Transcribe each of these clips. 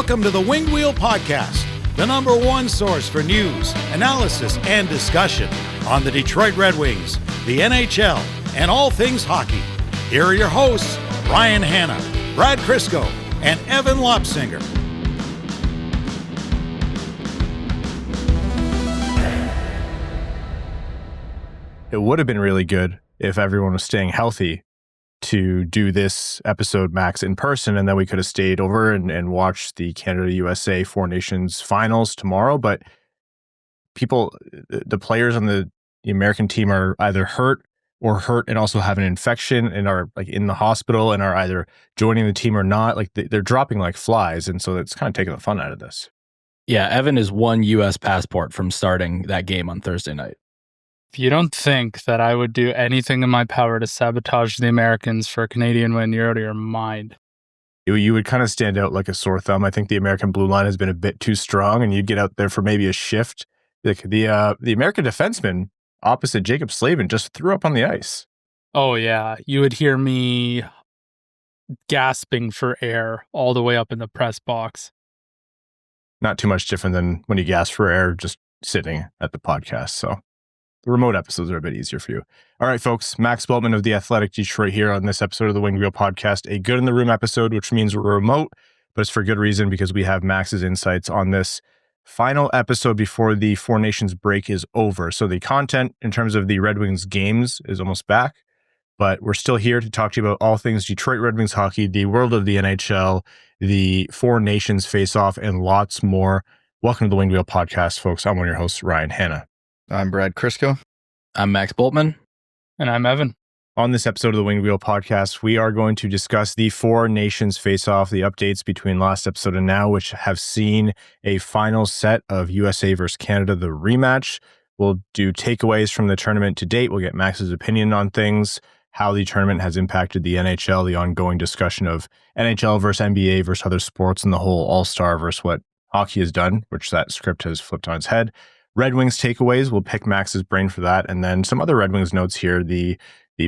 Welcome to the Winged Wheel Podcast, the number one source for news, analysis, and discussion on the Detroit Red Wings, the NHL, and all things hockey. Here are your hosts, Ryan Hanna, Brad Crisco, and Evan Lopsinger. It would have been really good if everyone was staying healthy to do this episode, Max, in person, and then we could have stayed over and watched the Canada-USA Four Nations finals tomorrow. But the players on the American team are either hurt and also have an infection and are like in the hospital and are either joining the team or not. Like they're dropping like flies, and so it's kind of taking the fun out of this. Yeah, Evan is one U.S. passport from starting that game on Thursday night. If you don't think that I would do anything in my power to sabotage the Americans for a Canadian win, you're out of your mind. You would kind of stand out like a sore thumb. I think the American blue line has been a bit too strong, and you'd get out there for maybe a shift. Like the American defenseman opposite Jacob Slavin just threw up on the ice. Oh, yeah. You would hear me gasping for air all the way up in the press box. Not too much different than when you gasp for air just sitting at the podcast, so the remote episodes are a bit easier for you. All right, folks. Max Bultman of The Athletic Detroit here on this episode of the Winged Wheel Podcast, a Good in the Room episode, which means we're remote, but it's for good reason because we have Max's insights on this final episode before the Four Nations break is over. So the content in terms of the Red Wings games is almost back, but we're still here to talk to you about all things Detroit Red Wings hockey, the world of the NHL, the Four Nations face-off, and lots more. Welcome to the Winged Wheel Podcast, folks. I'm one of your hosts, Ryan Hanna. I'm Brad Crisco. I'm Max Bultman. And I'm Evan. On this episode of the Winged Wheel Podcast, we are going to discuss the Four Nations face-off, the updates between last episode and now, which have seen a final set of USA versus Canada, the rematch. We'll do takeaways from the tournament to date. We'll get Max's opinion on things, how the tournament has impacted the NHL, the ongoing discussion of NHL versus NBA versus other sports, and the whole all-star versus what hockey has done, which that script has flipped on its head. Red Wings takeaways, we'll pick Max's brain for that. And then some other Red Wings notes here, the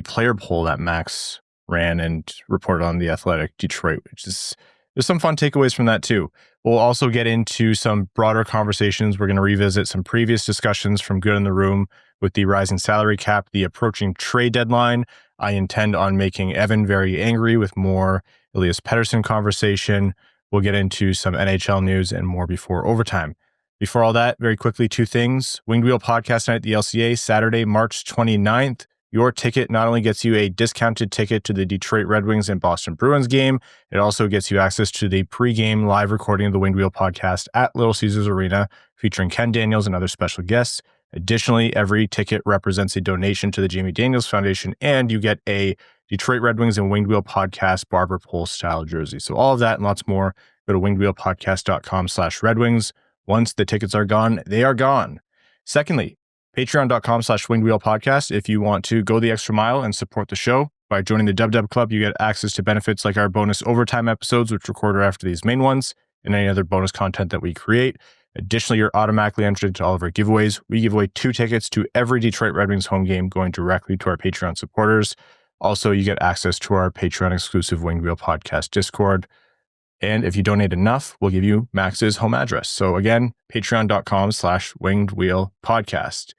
player poll that Max ran and reported on The Athletic Detroit, which is, there's some fun takeaways from that too. We'll also get into some broader conversations. We're going to revisit some previous discussions from Good in the Room with the rising salary cap, the approaching trade deadline. I intend on making Evan very angry with more Elias Petterson conversation. We'll get into some NHL news and more before overtime. Before all that, very quickly, two things. Winged Wheel Podcast Night at the LCA, Saturday, March 29th. Your ticket not only gets you a discounted ticket to the Detroit Red Wings and Boston Bruins game, it also gets you access to the pregame live recording of the Winged Wheel Podcast at Little Caesars Arena, featuring Ken Daniels and other special guests. Additionally, every ticket represents a donation to the Jamie Daniels Foundation, and you get a Detroit Red Wings and Winged Wheel Podcast barber pole style jersey. So all of that and lots more, go to wingedwheelpodcast.com/Red Wings. Once the tickets are gone, they are gone. Secondly, patreon.com/wingedwheelpodcast. If you want to go the extra mile and support the show by joining the Dub Club, you get access to benefits like our bonus overtime episodes, which record after these main ones, and any other bonus content that we create. Additionally, you're automatically entered into all of our giveaways. We give away 2 tickets to every Detroit Red Wings home game going directly to our Patreon supporters. Also, you get access to our Patreon exclusive Winged Wheel Podcast Discord. And if you donate enough, we'll give you Max's home address. So again, patreon.com/wingedwheelpodcast.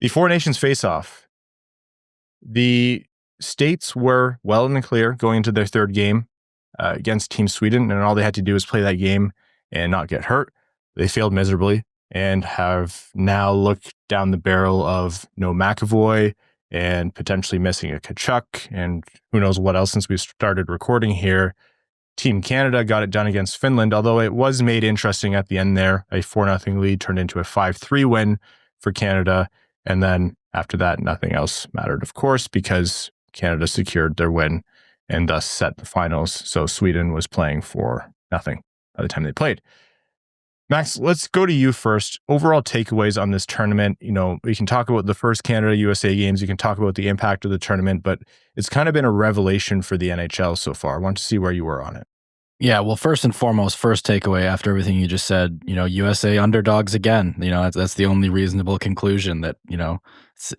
The Four Nations face-off. The States were well in the clear going into their third game against Team Sweden, and all they had to do was play that game and not get hurt. They failed miserably and have now looked down the barrel of no McAvoy and potentially missing a Tkachuk and who knows what else since we started recording here. Team Canada got it done against Finland, although it was made interesting at the end there. A 4-0 lead turned into a 5-3 win for Canada. And then after that, nothing else mattered, of course, because Canada secured their win and thus set the finals. So Sweden was playing for nothing by the time they played. Max, let's go to you first. Overall takeaways on this tournament. You know, we can talk about the first Canada-USA games. You can talk about the impact of the tournament, but it's kind of been a revelation for the NHL so far. I want to see where you were on it. Yeah, well, first and foremost, first takeaway after everything you just said, you know, USA underdogs again. You know, that's the only reasonable conclusion that, you know,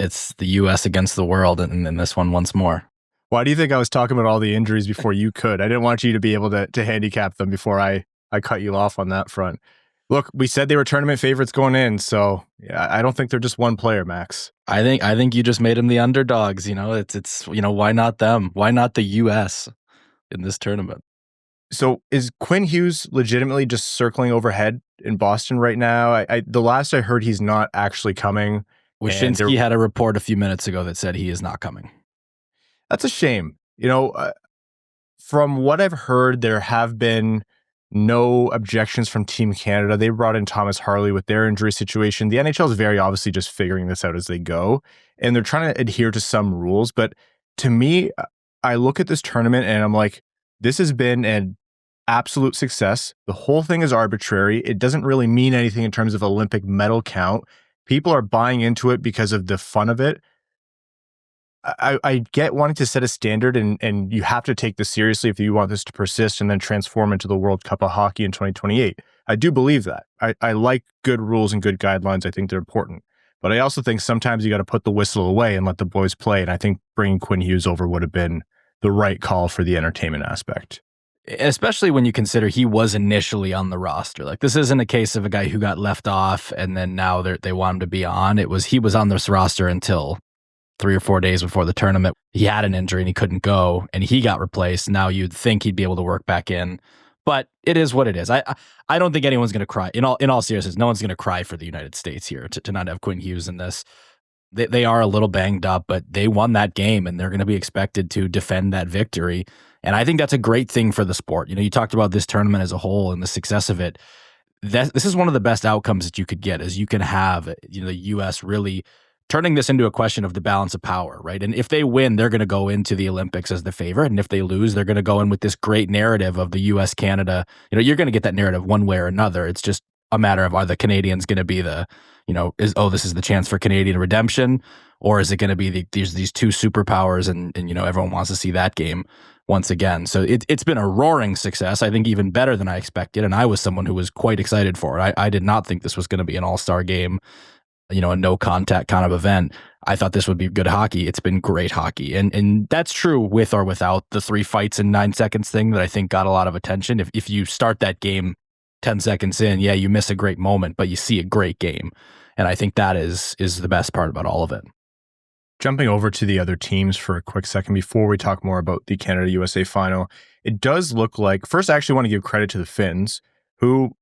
it's the US against the world in this one once more. Why do you think I was talking about all the injuries before you could? I didn't want you to be able to handicap them before I I cut you off on that front. Look, we said they were tournament favorites going in, so yeah, I don't think they're just one player, Max. I think you just made them the underdogs. It's why not them? Why not the U.S. in this tournament? So is Quinn Hughes legitimately just circling overhead in Boston right now? The last I heard, he's not actually coming. Wyshynski had a report a few minutes ago that said he is not coming. That's a shame. From what I've heard, there have been no objections from Team Canada. They brought in Thomas Harley with their injury situation. The NHL is very obviously just figuring this out as they go, and they're trying to adhere to some rules. But to me, I look at this tournament and I'm like, this has been an absolute success. The whole thing is arbitrary. It doesn't really mean anything in terms of Olympic medal count. People are buying into it because of the fun of it. I get wanting to set a standard, and you have to take this seriously if you want this to persist and then transform into the World Cup of Hockey in 2028. I do believe that. I like good rules and good guidelines. I think they're important. But I also think sometimes you got to put the whistle away and let the boys play. And I think bringing Quinn Hughes over would have been the right call for the entertainment aspect. Especially when you consider he was initially on the roster. Like, this isn't a case of a guy who got left off and then now they want him to be on. He was on this roster until 3 or 4 days before the tournament. He had an injury and he couldn't go, and he got replaced. Now you'd think he'd be able to work back in, but it is what it is. I don't think anyone's going to cry. In all seriousness, no one's going to cry for the United States here to not have Quinn Hughes in this. They are a little banged up, but they won that game, and they're going to be expected to defend that victory. And I think that's a great thing for the sport. You talked about this tournament as a whole and the success of it. This is one of the best outcomes that you could get, is you can have the U.S. really turning this into a question of the balance of power, right? And if they win, they're going to go into the Olympics as the favorite. And if they lose, they're going to go in with this great narrative of the U.S. Canada. You're going to get that narrative one way or another. It's just a matter of, are the Canadians going to be the, this is the chance for Canadian redemption, or is it going to be these two superpowers and everyone wants to see that game once again. So it's been a roaring success. I think even better than I expected. And I was someone who was quite excited for it. I did not think this was going to be an all-star game, a no contact kind of event. I thought this would be good hockey. It's been great hockey. And that's true with or without the 3 fights in 9 seconds thing that I think got a lot of attention. If you start that game 10 seconds in, yeah, you miss a great moment, but you see a great game. And I think that is the best part about all of it. Jumping over to the other teams for a quick second before we talk more about the Canada-USA final, it does look like, first I actually want to give credit to the Finns, who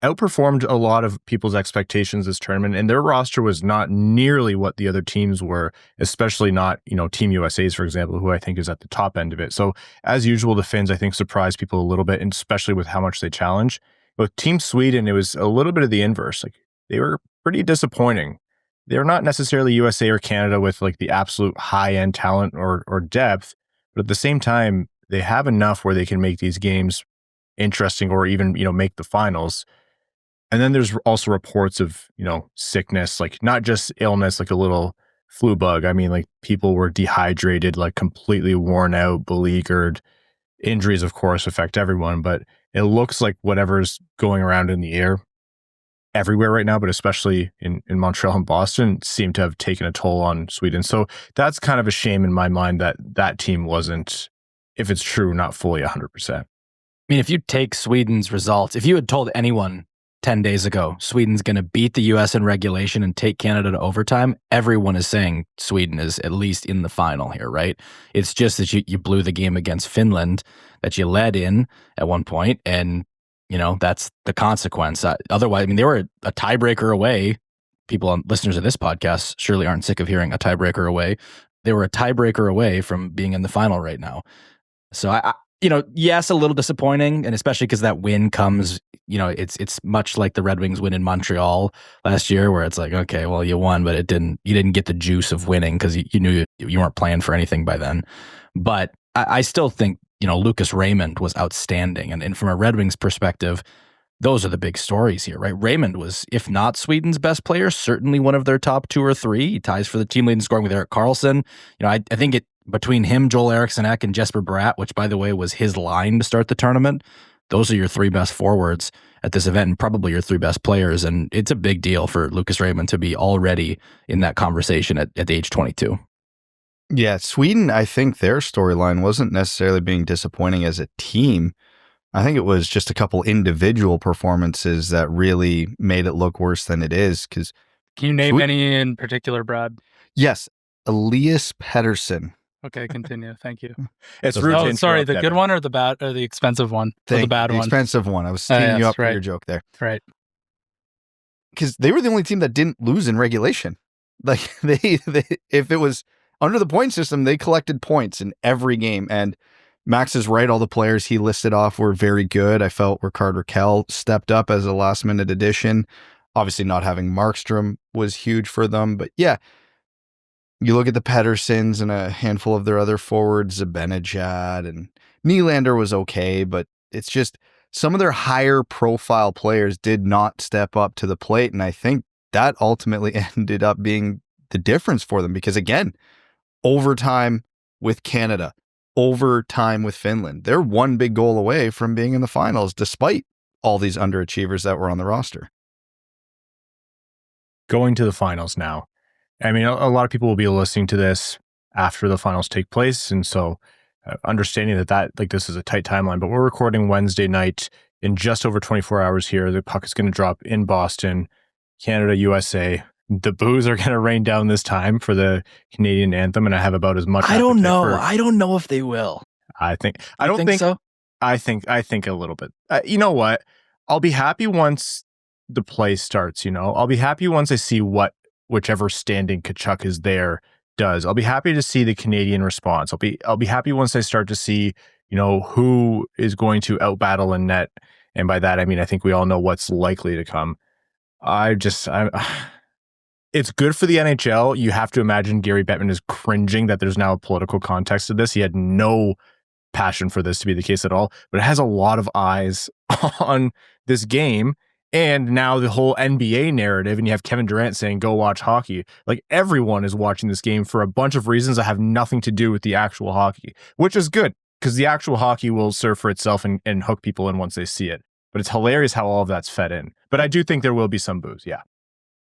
outperformed a lot of people's expectations this tournament, and their roster was not nearly what the other teams were, especially not, Team USA's, for example, who I think is at the top end of it. So as usual, the Finns, I think, surprised people a little bit, and especially with how much they challenge. With Team Sweden, it was a little bit of the inverse. Like, they were pretty disappointing. They're not necessarily USA or Canada with like the absolute high-end talent or depth, but at the same time, they have enough where they can make these games interesting or even, make the finals. And then there's also reports of, sickness, like not just illness, like a little flu bug. I mean, like people were dehydrated, like completely worn out, beleaguered. Injuries, of course, affect everyone, but it looks like whatever's going around in the air everywhere right now, but especially in Montreal and Boston, seem to have taken a toll on Sweden. So that's kind of a shame in my mind that team wasn't, if it's true, not fully 100%. I mean, if you take Sweden's results, if you had told anyone 10 days ago, Sweden's going to beat the U.S. in regulation and take Canada to overtime, everyone is saying Sweden is at least in the final here, right? It's just that you blew the game against Finland that you led in at one point, and, that's the consequence. Otherwise, they were a tiebreaker away. People, listeners of this podcast, surely aren't sick of hearing a tiebreaker away. They were a tiebreaker away from being in the final right now. So yes, a little disappointing, and especially because that win comes, it's much like the Red Wings win in Montreal last year, where it's like, okay, well, you won, but you didn't get the juice of winning because you knew you weren't playing for anything by then. But I still think, Lucas Raymond was outstanding, and from a Red Wings perspective, those are the big stories here, right? Raymond was, if not Sweden's best player, certainly one of their top 2 or 3. He ties for the team lead in scoring with Erik Karlsson. I think between him, Joel Eriksson Ek, and Jesper Bratt, which, by the way, was his line to start the tournament, those are your 3 best forwards at this event and probably your 3 best players. And it's a big deal for Lucas Raymond to be already in that conversation at the age 22. Yeah, Sweden, I think their storyline wasn't necessarily being disappointing as a team. I think it was just a couple individual performances that really made it look worse than it is. Because can you name any in particular, Brad? Yes, Elias Petterson. Okay, continue. Thank you. It's rude. Oh, sorry, the good one or the bad or the expensive one? Or the bad the one? Expensive one. I was teeing you up for your joke there. Right. Because they were the only team that didn't lose in regulation. Like they if it was under the point system, they collected points in every game. And Max is right. All the players he listed off were very good. I felt Rickard Rakell stepped up as a last minute addition. Obviously not having Markstrom was huge for them. But yeah, you look at the Pettersons and a handful of their other forwards, Zibanejad and Nylander was okay. But it's just some of their higher profile players did not step up to the plate. And I think that ultimately ended up being the difference for them. Because again, overtime with Canada, overtime with Finland. They're one big goal away from being in the finals, despite all these underachievers that were on the roster. Going to the finals now. I mean, a lot of people will be listening to this after the finals take place. And so understanding that like this is a tight timeline, but we're recording Wednesday night in just over 24 hours here. The puck is going to drop in Boston, Canada, USA. The boos are going to rain down this time for the Canadian anthem, and I have about as much. I don't know. I don't know if they will. I don't think so. I think a little bit. You know what? I'll be happy once the play starts. I'll be happy once I see what whichever standing Tkachuk is there does. I'll be happy to see the Canadian response. I'll be happy once I start to see who is going to outbattle in net, and by that I mean I think we all know what's likely to come. It's good for the NHL. You have to imagine Gary Bettman is cringing that there's now a political context to this. He had no passion for this to be the case at all, but it has a lot of eyes on this game. And now the whole NBA narrative, and you have Kevin Durant saying, go watch hockey. Like everyone is watching this game for a bunch of reasons that have nothing to do with the actual hockey, which is good because the actual hockey will serve for itself and hook people in once they see it. But it's hilarious how all of that's fed in. But I do think there will be some boos, yeah.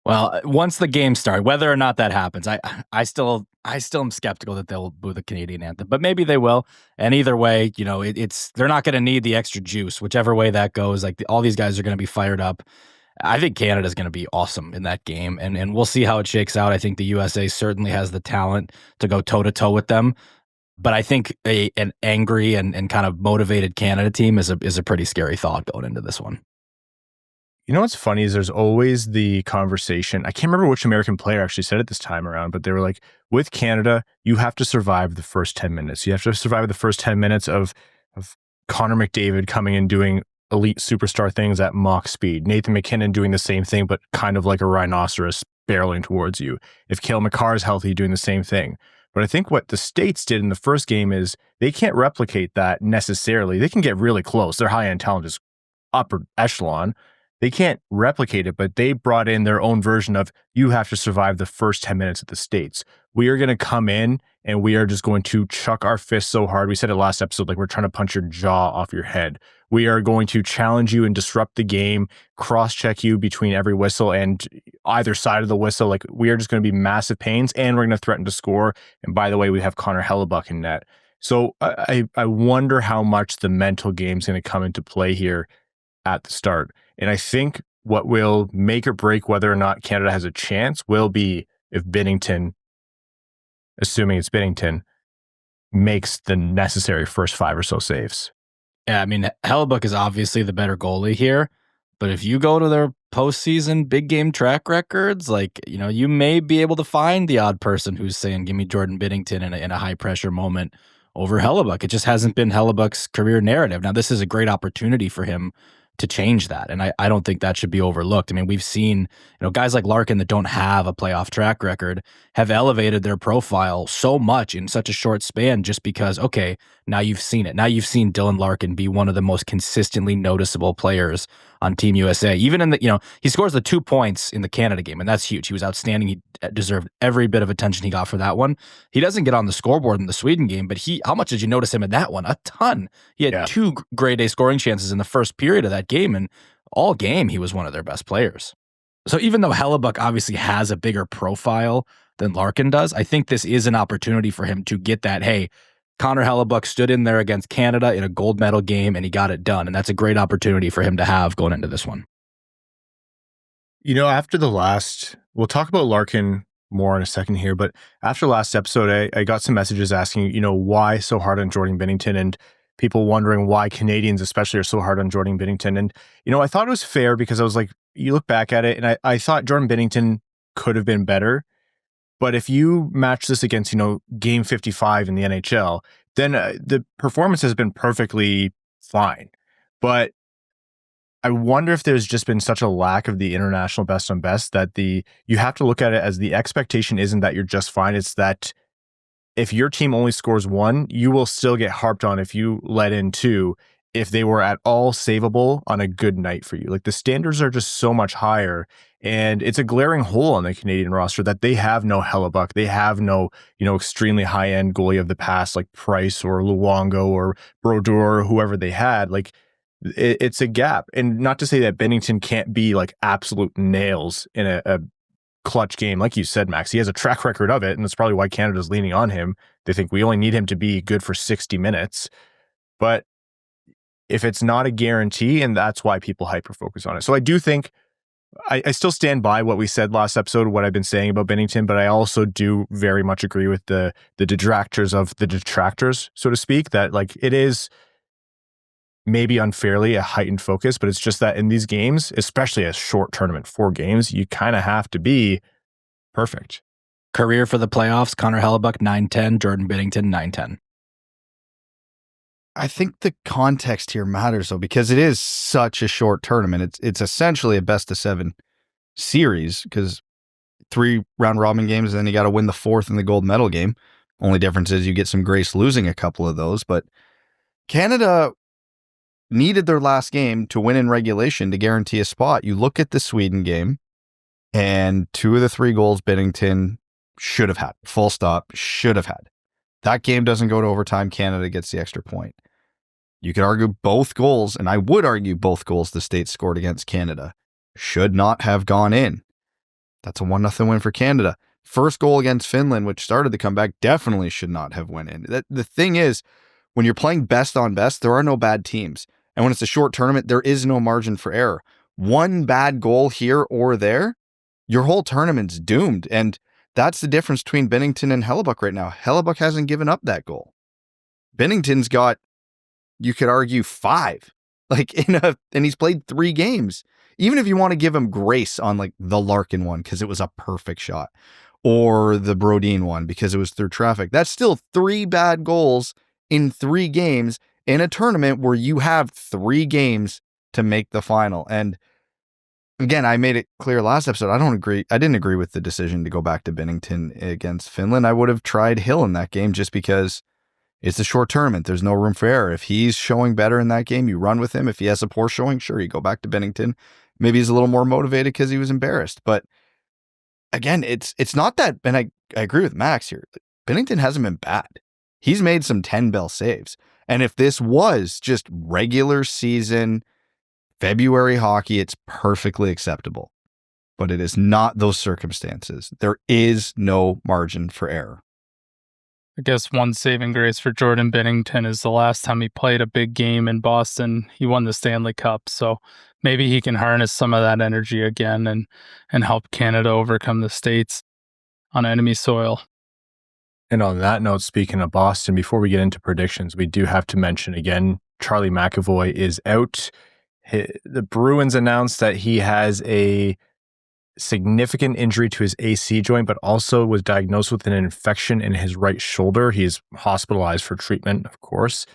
Well, once the game starts, whether or not that happens, I still am skeptical that they'll boo the Canadian anthem, but maybe they will. And either way, they're not going to need the extra juice, whichever way that goes. Like all these guys are going to be fired up. I think Canada's going to be awesome in that game, and we'll see how it shakes out. I think the USA certainly has the talent to go toe to toe with them, but I think an angry and kind of motivated Canada team is a pretty scary thought going into this one. You know what's funny is there's always the conversation. I can't remember which American player actually said it this time around, but they were like, with Canada, you have to survive the first 10 minutes. You have to survive the first 10 minutes of Connor McDavid coming and doing elite superstar things at mock speed. Nathan MacKinnon doing the same thing, but kind of like a rhinoceros barreling towards you. If Cale Makar is healthy, doing the same thing. But I think what the States did in the first game is they can't replicate that necessarily. They can get really close. Their high-end talent is upper echelon. They can't replicate it, but they brought in their own version of you have to survive the first 10 minutes of the States. We are going to come in and we are just going to chuck our fists so hard. We said it last episode, like we're trying to punch your jaw off your head. We are going to challenge you and disrupt the game, cross-check you between every whistle and either side of the whistle. Like we are just going to be massive pains and we're going to threaten to score. And by the way, we have Connor Hellebuck in net. So I wonder how much the mental game is going to come into play here at the start. And I think what will make or break whether or not Canada has a chance will be if Binnington, assuming it's Binnington, makes the necessary first 5 or so saves. Yeah, I mean, Hellebuck is obviously the better goalie here, but if you go to their postseason big game track records, like, you may be able to find the odd person who's saying, give me Jordan Binnington in a high pressure moment over Hellebuck. It just hasn't been Hellebuck's career narrative. Now, this is a great opportunity for him to change that. And I don't think that should be overlooked. I mean, we've seen, guys like Larkin that don't have a playoff track record have elevated their profile so much in such a short span just because, okay, now you've seen it. Now you've seen Dylan Larkin be one of the most consistently noticeable players on Team USA. Even in the, he scores the 2 points in the Canada game, and that's huge. He was outstanding. He deserved every bit of attention he got for that one. He doesn't get on the scoreboard in the Sweden game, but how much did you notice him in that one? A ton. He had 2 grade A scoring chances in the first period of that game, and all game he was one of their best players. So even though Hellebuck obviously has a bigger profile than Larkin does, I think this is an opportunity for him to get that, hey, Connor Hellebuck stood in there against Canada in a gold medal game, and he got it done. And that's a great opportunity for him to have going into this one. After the last, we'll talk about Larkin more in a second here, but after last episode, I got some messages asking, why so hard on Jordan Binnington, and people wondering why Canadians especially are so hard on Jordan Binnington. And, I thought it was fair because I was like, you look back at it, and I thought Jordan Binnington could have been better. But if you match this against, game 55 in the NHL, then the performance has been perfectly fine. But I wonder if there's just been such a lack of the international best on best that you have to look at it as the expectation isn't that you're just fine. It's that if your team only scores one, you will still get harped on if you let in two, if they were at all savable on a good night for you. Like, the standards are just so much higher, and it's a glaring hole on the Canadian roster that they have no Hellebuck. They have no, extremely high-end goalie of the past like Price or Luongo or Brodeur or whoever they had. Like, it's a gap. And not to say that Binnington can't be like absolute nails in a clutch game. Like you said, Max, he has a track record of it, and that's probably why Canada's leaning on him. They think we only need him to be good for 60 minutes. But if it's not a guarantee, and that's why people hyper-focus on it. So I do think, I still stand by what we said last episode, what I've been saying about Binnington, but I also do very much agree with the detractors of the detractors, so to speak, that like it is maybe unfairly a heightened focus, but it's just that in these games, especially a short tournament, 4 games, you kind of have to be perfect. Career for the playoffs, Connor Hellebuck, 9-10, Jordan Binnington, 9-10. I think the context here matters, though, because it is such a short tournament. It's essentially a best-of-7 series, because 3 round-robin games, and then you got to win the 4th in the gold medal game. Only difference is you get some grace losing a couple of those, but Canada needed their last game to win in regulation to guarantee a spot. You look at the Sweden game, and 2 of the 3 goals Binnington should have had. Full stop, should have had. That game doesn't go to overtime. Canada gets the extra point. You could argue both goals, and I would argue both goals the States scored against Canada should not have gone in. That's a 1-0 win for Canada. First goal against Finland, which started the comeback, definitely should not have went in. The thing is, when you're playing best on best, there are no bad teams. And when it's a short tournament, there is no margin for error. One bad goal here or there, your whole tournament's doomed. And that's the difference between Binnington and Hellebuck right now. Hellebuck hasn't given up that goal. Binnington's got, you could argue, 5. And he's played 3 games. Even if you want to give him grace on like the Larkin one because it was a perfect shot, or the Brodin one because it was through traffic, that's still 3 bad goals in 3 games in a tournament where you have 3 games to make the final. And again, I made it clear last episode, I didn't agree with the decision to go back to Binnington against Finland. I would have tried Hill in that game just because it's a short tournament. There's no room for error. If he's showing better in that game, you run with him. If he has a poor showing, sure, you go back to Binnington. Maybe he's a little more motivated because he was embarrassed. But again, it's not that, and I agree with Max here. Binnington hasn't been bad. He's made some 10-bell saves. And if this was just regular season February hockey, it's perfectly acceptable. But it is not those circumstances. There is no margin for error. I guess one saving grace for Jordan Binnington is the last time he played a big game in Boston, he won the Stanley Cup. So maybe he can harness some of that energy again and help Canada overcome the States on enemy soil. And on that note, speaking of Boston, before we get into predictions, we do have to mention again, Charlie McAvoy is out. The Bruins announced that he has a significant injury to his AC joint, but also was diagnosed with an infection in his right shoulder. He's hospitalized for treatment, of course.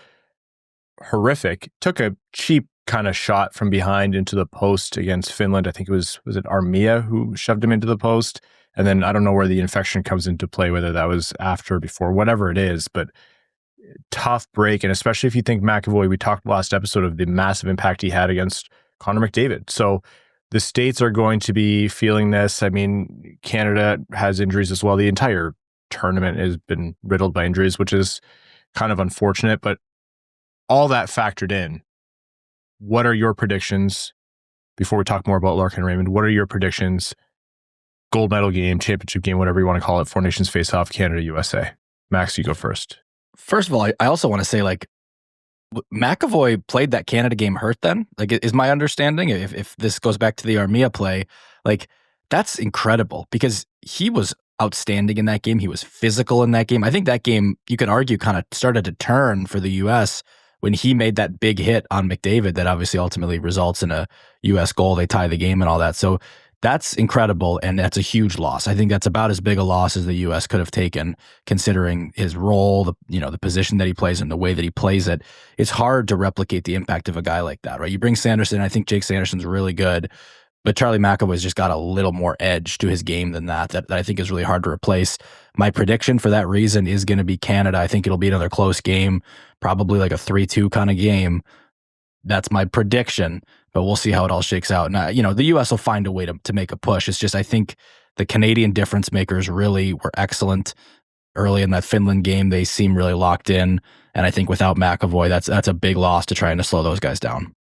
Horrific. Took a cheap kind of shot from behind into the post against Finland. I think it was it Armia who shoved him into the post? And then I don't know where the infection comes into play, whether that was after or before, whatever it is, but tough break. And especially if you think McAvoy, we talked last episode of the massive impact he had against Connor McDavid. So the States are going to be feeling this. I mean, Canada has injuries as well. The entire tournament has been riddled by injuries, which is kind of unfortunate, but all that factored in, what are your predictions before we talk more about Larkin Raymond? What are your predictions? Gold medal game, championship game, whatever you want to call it, 4 nations face off, Canada, USA. Max, you go first. First of all, I also want to say, like, McAvoy played that Canada game hurt then? Like, is my understanding, if this goes back to the Armia play, like, that's incredible because he was outstanding in that game. He was physical in that game. I think that game, you could argue, kind of started to turn for the U.S. when he made that big hit on McDavid that obviously ultimately results in a U.S. goal. They tie the game and all that. So that's incredible, and that's a huge loss. I think that's about as big a loss as the U.S. could have taken, considering his role, the position that he plays and the way that he plays it. It's hard to replicate the impact of a guy like that, right? You bring Sanderson, I think Jake Sanderson's really good, but Charlie McAvoy's just got a little more edge to his game than that I think is really hard to replace. My prediction for that reason is going to be Canada. I think it'll be another close game, probably like a 3-2 kind of game. That's my prediction, but we'll see how it all shakes out. Now, the U.S. will find a way to make a push. It's just, I think the Canadian difference makers really were excellent early in that Finland game. They seem really locked in, and I think without McAvoy, that's a big loss to trying to slow those guys down.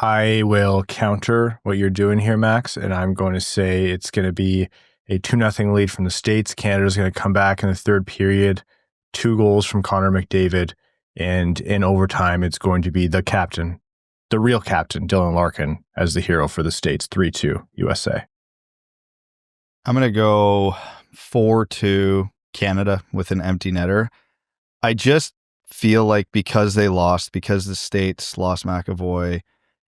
I will counter what you're doing here, Max, and I'm going to say it's going to be a 2-0 lead from the States. Canada's going to come back in the third period, 2 goals from Connor McDavid, and in overtime, it's going to be the captain, the real captain, Dylan Larkin, as the hero for the States, 3-2 USA. I'm going to go 4-2 Canada with an empty netter. I just feel like because the States lost McAvoy,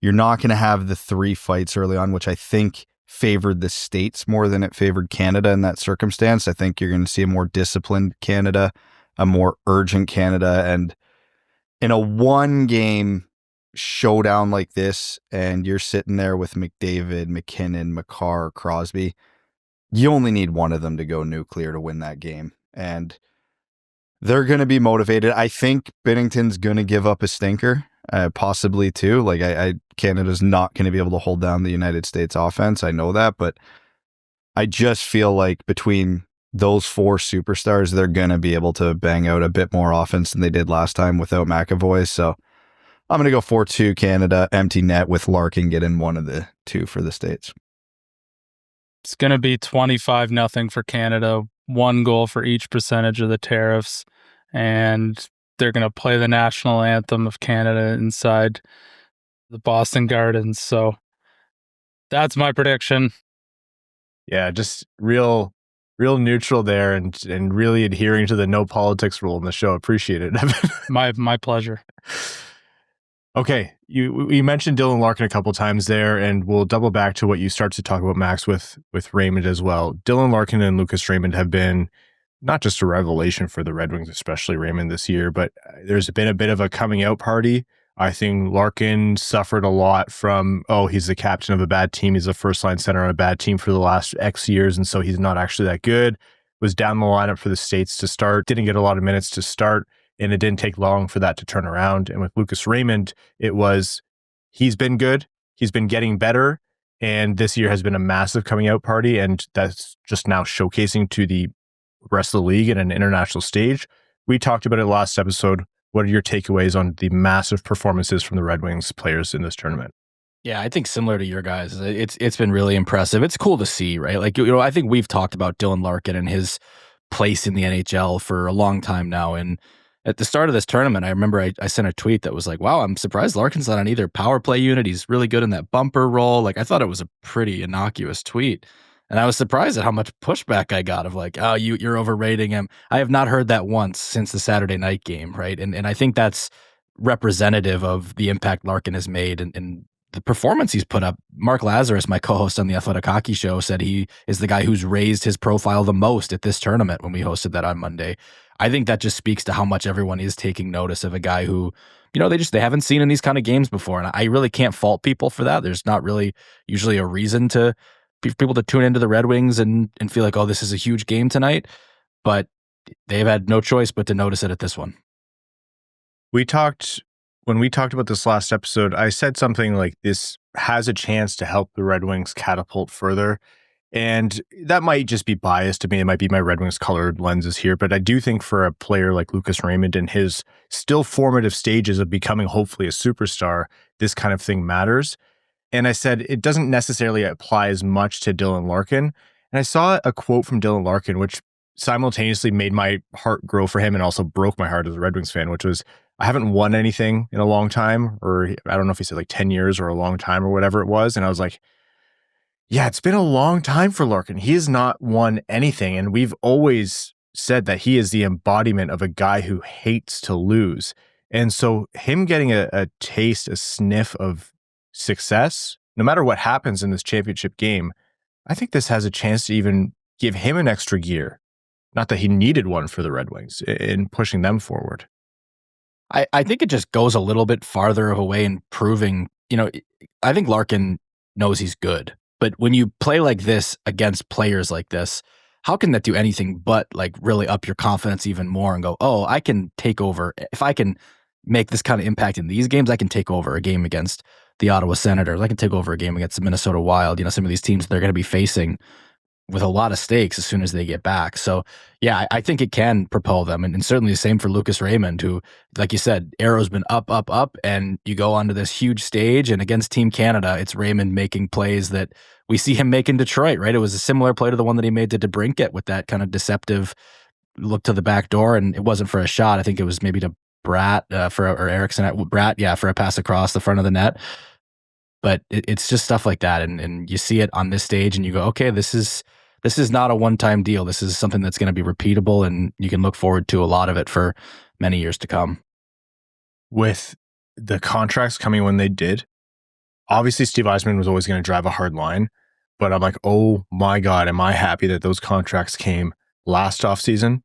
you're not going to have the 3 fights early on, which I think favored the States more than it favored Canada in that circumstance. I think you're going to see a more disciplined Canada, a more urgent Canada, and in a 1-game showdown like this, and you're sitting there with McDavid, MacKinnon, Makar, Crosby, you only need one of them to go nuclear to win that game. And they're going to be motivated. I think Binnington's going to give up a stinker, possibly too. Like Canada's not going to be able to hold down the United States offense. I know that, but I just feel like between those 4 superstars, they're going to be able to bang out a bit more offense than they did last time without McAvoy. So I'm going to go 4-2 Canada, empty net with Larkin getting one of the 2 for the States. It's going to be 25-0 for Canada, 1 goal for each percentage of the tariffs, and they're going to play the national anthem of Canada inside the Boston Gardens. So that's my prediction. Yeah, just real neutral there and really adhering to the no politics rule in the show. Appreciate it. My pleasure. Okay, you mentioned Dylan Larkin a couple times there, and we'll double back to what you start to talk about, Max, with Raymond as well. Dylan Larkin and Lucas Raymond have been not just a revelation for the Red Wings, especially Raymond this year, but there's been a bit of a coming out party. I think Larkin suffered a lot from, he's the captain of a bad team. He's a first-line center on a bad team for the last X years, and so he's not actually that good. Was down the lineup for the States to start, didn't get a lot of minutes to start, and it didn't take long for that to turn around. And with Lucas Raymond, he's been good, he's been getting better, and this year has been a massive coming out party, and that's just now showcasing to the rest of the league at an international stage. We talked about it last episode. What are your takeaways on the massive performances from the Red Wings players in this tournament? Yeah, I think similar to your guys, it's been really impressive. It's cool to see, right? Like, I think we've talked about Dylan Larkin and his place in the NHL for a long time now. And at the start of this tournament, I remember I sent a tweet that was like, wow, I'm surprised Larkin's not on either power play unit. He's really good in that bumper role. Like, I thought it was a pretty innocuous tweet. And I was surprised at how much pushback I got of like, oh, you're overrating him. I have not heard that once since the Saturday night game, right? And I think that's representative of the impact Larkin has made and the performance he's put up. Mark Lazarus, my co-host on the Athletic Hockey Show, said he is the guy who's raised his profile the most at this tournament when we hosted that on Monday. I think that just speaks to how much everyone is taking notice of a guy who, they haven't seen in these kind of games before. And I really can't fault people for that. There's not really usually a reason to people to tune into the Red Wings and feel like, oh, this is a huge game tonight. But they've had no choice but to notice it at this one. When we talked about this last episode, I said something like this has a chance to help the Red Wings catapult further. And that might just be biased to me. It might be my Red Wings colored lenses here. But I do think for a player like Lucas Raymond in his still formative stages of becoming hopefully a superstar, this kind of thing matters. And I said it doesn't necessarily apply as much to Dylan Larkin. And I saw a quote from Dylan Larkin, which simultaneously made my heart grow for him and also broke my heart as a Red Wings fan, which was I haven't won anything in a long time, or I don't know if he said like 10 years or a long time or whatever it was. And I was like, yeah, it's been a long time for Larkin. He has not won anything. And we've always said that he is the embodiment of a guy who hates to lose. And so him getting a taste, a sniff of success, no matter what happens in this championship game, I think this has a chance to even give him an extra gear. Not that he needed one for the Red Wings in pushing them forward. I think it just goes a little bit farther of a way in proving, I think Larkin knows he's good. But when you play like this against players like this, how can that do anything but like really up your confidence even more and go, oh, I can take over. If I can make this kind of impact in these games, I can take over a game against the Ottawa Senators. I can take over a game against the Minnesota Wild. Some of these teams they're going to be facing with a lot of stakes as soon as they get back. So yeah, I think it can propel them. And certainly the same for Lucas Raymond, who, like you said, arrow's been up, up, up, and you go onto this huge stage and against Team Canada, it's Raymond making plays that we see him make in Detroit, right? It was a similar play to the one that he made to DeBrincat with that kind of deceptive look to the back door. And it wasn't for a shot. I think it was maybe to Bratt or Eriksson at Bratt, for a pass across the front of the net. But it's just stuff like that. And you see it on this stage and you go, okay, this is not a one-time deal. This is something that's going to be repeatable, and you can look forward to a lot of it for many years to come. With the contracts coming when they did, obviously Steve Yzerman was always going to drive a hard line, but I'm like, oh my God, am I happy that those contracts came last offseason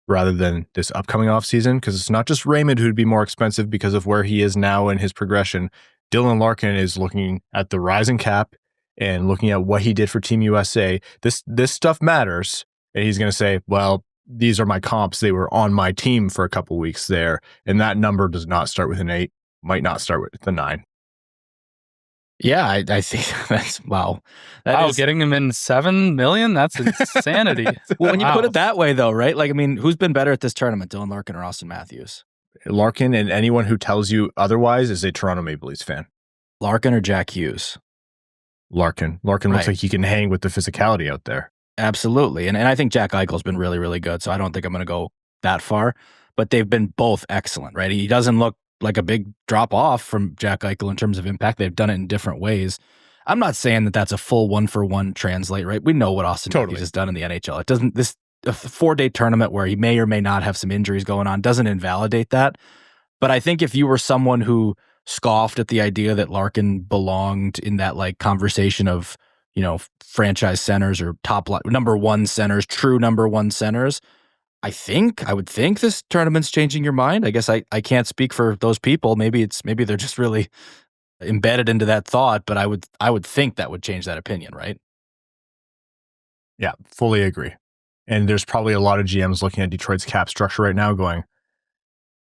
rather than this upcoming offseason? Because it's not just Raymond who'd be more expensive because of where he is now in his progression. Dylan Larkin is looking at the rising cap and looking at what he did for Team USA. This stuff matters. And he's going to say, well, these are my comps. They were on my team for a couple weeks there. And that number does not start with an 8, might not start with the 9. Yeah, I think that's wow. Getting him in $7 million? That's insanity. Well, when you put it that way, though, right? Like, I mean, who's been better at this tournament, Dylan Larkin or Austin Matthews? Larkin, and anyone who tells you otherwise is a Toronto Maple Leafs fan. Larkin or Jack Hughes? Larkin looks like he can hang with the physicality out there. Absolutely. And I think Jack Eichel's been really, really good, so I don't think I'm going to go that far. But they've been both excellent, right? He doesn't look like a big drop off from Jack Eichel in terms of impact. They've done it in different ways. I'm not saying that that's a full 1-for-1 translate, right? We know what Austin Matthews has done in the NHL. It doesn't, a 4-day tournament where he may or may not have some injuries going on doesn't invalidate that. But I think if you were someone who scoffed at the idea that Larkin belonged in that like conversation of, franchise centers or top number one centers, true number one centers, I would think this tournament's changing your mind. I guess I can't speak for those people. Maybe they're just really embedded into that thought, but I would think that would change that opinion, right? Yeah, fully agree. And there's probably a lot of GMs looking at Detroit's cap structure right now going,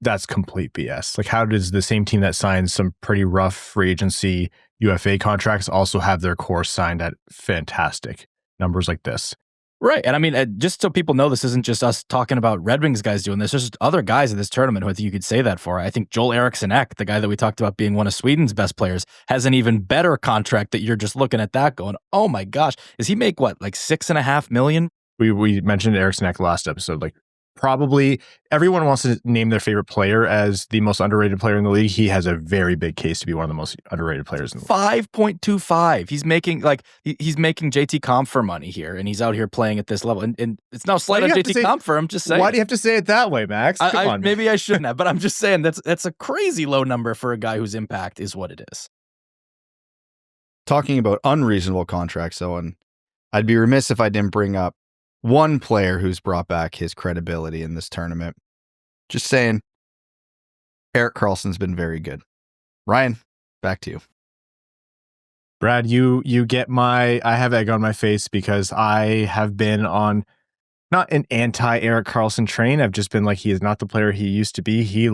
that's complete BS. Like, how does the same team that signs some pretty rough free agency UFA contracts also have their core signed at fantastic numbers like this? Right. And I mean, just so people know, this isn't just us talking about Red Wings guys doing this. There's just other guys in this tournament who I think you could say that for. I think Joel Eriksson-Ek, the guy that we talked about being one of Sweden's best players, has an even better contract that you're just looking at that going, oh my gosh, does he make what, like $6.5 million? We mentioned Eriksson-Ek last episode. Like, probably everyone wants to name their favorite player as the most underrated player in the league. He has a very big case to be one of the most underrated players in the league. 5.25. He's making JT Compher money here, and he's out here playing at this level. And it's no slight on JT Compher. I'm just saying. Why do you have to say it that way, Max? Come on. Maybe I shouldn't have, but I'm just saying that's a crazy low number for a guy whose impact is what it is. Talking about unreasonable contracts, though, and I'd be remiss if I didn't bring up one player who's brought back his credibility in this tournament. Just saying, Erik Karlsson's been very good. Ryan, back to you. Brad, you get I have egg on my face because I have been on not an anti-Erik Karlsson train. I've just been like, he is not the player he used to be. He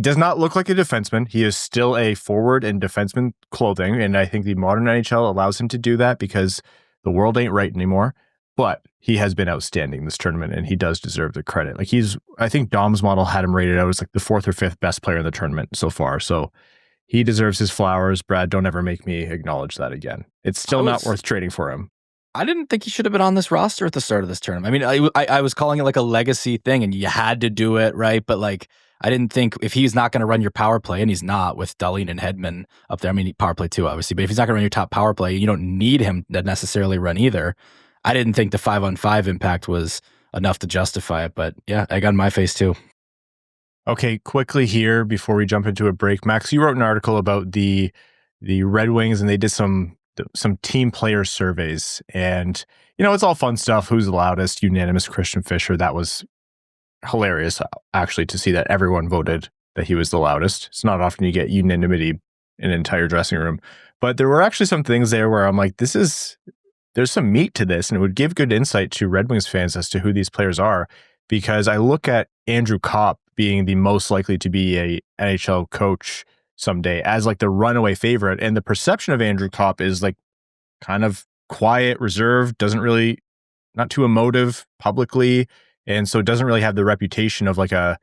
does not look like a defenseman. He is still a forward in defenseman clothing, and I think the modern NHL allows him to do that because the world ain't right anymore. But he has been outstanding this tournament, and he does deserve the credit. Like, I think Dom's model had him rated out as like the 4th or 5th best player in the tournament so far. So he deserves his flowers. Brad, don't ever make me acknowledge that again. It's still not worth trading for him. I didn't think he should have been on this roster at the start of this tournament. I mean, I was calling it like a legacy thing, and you had to do it, right? But like, I didn't think if he's not going to run your power play, and he's not with Dahlin and Hedman up there. I mean, power play too, obviously. But if he's not going to run your top power play, you don't need him to necessarily run either. I didn't think the 5-on-5 impact was enough to justify it. But yeah, egg on my face too. Okay, quickly here before we jump into a break, Max, you wrote an article about the Red Wings, and they did some team player surveys, and it's all fun stuff. Who's the loudest? Unanimous Christian Fischer. That was hilarious, actually, to see that everyone voted that he was the loudest. It's not often you get unanimity in an entire dressing room, but there were actually some things there where I'm like, there's some meat to this, and it would give good insight to Red Wings fans as to who these players are, because I look at Andrew Copp being the most likely to be a NHL coach someday as like the runaway favorite. And the perception of Andrew Copp is like kind of quiet, reserved, not too emotive publicly. And so doesn't really have the reputation of like a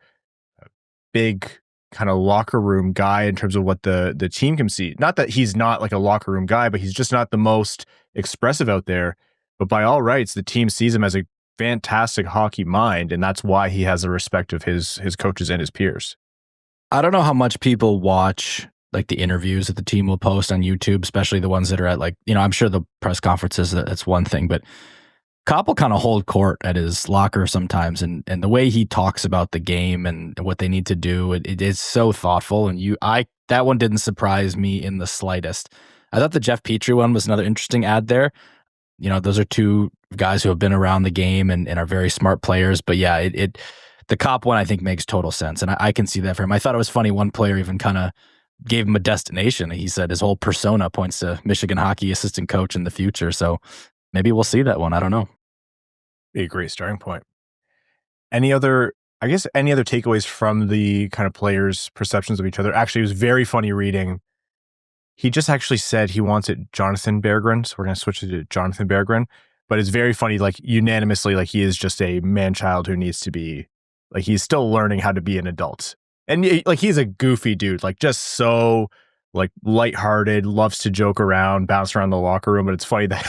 big kind of locker room guy in terms of what the team can see. Not that he's not like a locker room guy, but he's just not the most expressive out there. But by all rights, the team sees him as a fantastic hockey mind. And that's why he has the respect of his coaches and his peers. I don't know how much people watch like the interviews that the team will post on YouTube, especially the ones that are at like, I'm sure the press conferences, that's one thing, but Copp will kind of hold court at his locker sometimes. And the way he talks about the game and what they need to do, it is so thoughtful. And that one didn't surprise me in the slightest. I thought the Jeff Petry one was another interesting ad there. Those are two guys who have been around the game and are very smart players. But yeah, the Copp one, I think, makes total sense. And I can see that for him. I thought it was funny. One player even kind of gave him a destination. He said his whole persona points to Michigan hockey assistant coach in the future. So maybe we'll see that one. I don't know. Be a great starting point. Any other takeaways from the kind of players' perceptions of each other? Actually, it was very funny reading. He just actually said he wants it Jonatan Berggren. So we're going to switch it to Jonatan Berggren. But it's very funny, like unanimously, like he is just a man-child who needs to be, like he's still learning how to be an adult. And like he's a goofy dude, like just so like lighthearted, loves to joke around, bounce around the locker room. But it's funny that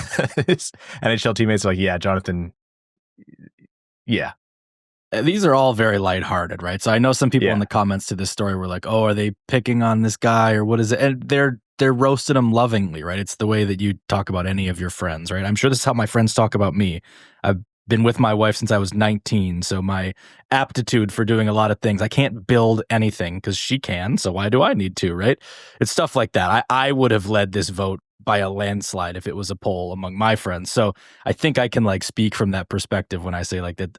his NHL teammates are like, yeah, Jonatan, yeah. These are all very lighthearted, right? So I know some people in the comments to this story were like, oh, are they picking on this guy or what is it? And they're roasting him lovingly, right? It's the way that you talk about any of your friends, right? I'm sure this is how my friends talk about me. I've been with my wife since I was 19, so my aptitude for doing a lot of things, I can't build anything because she can, so why do I need to, right? It's stuff like that. I would have led this vote by a landslide if it was a poll among my friends. So I think I can like speak from that perspective when I say like that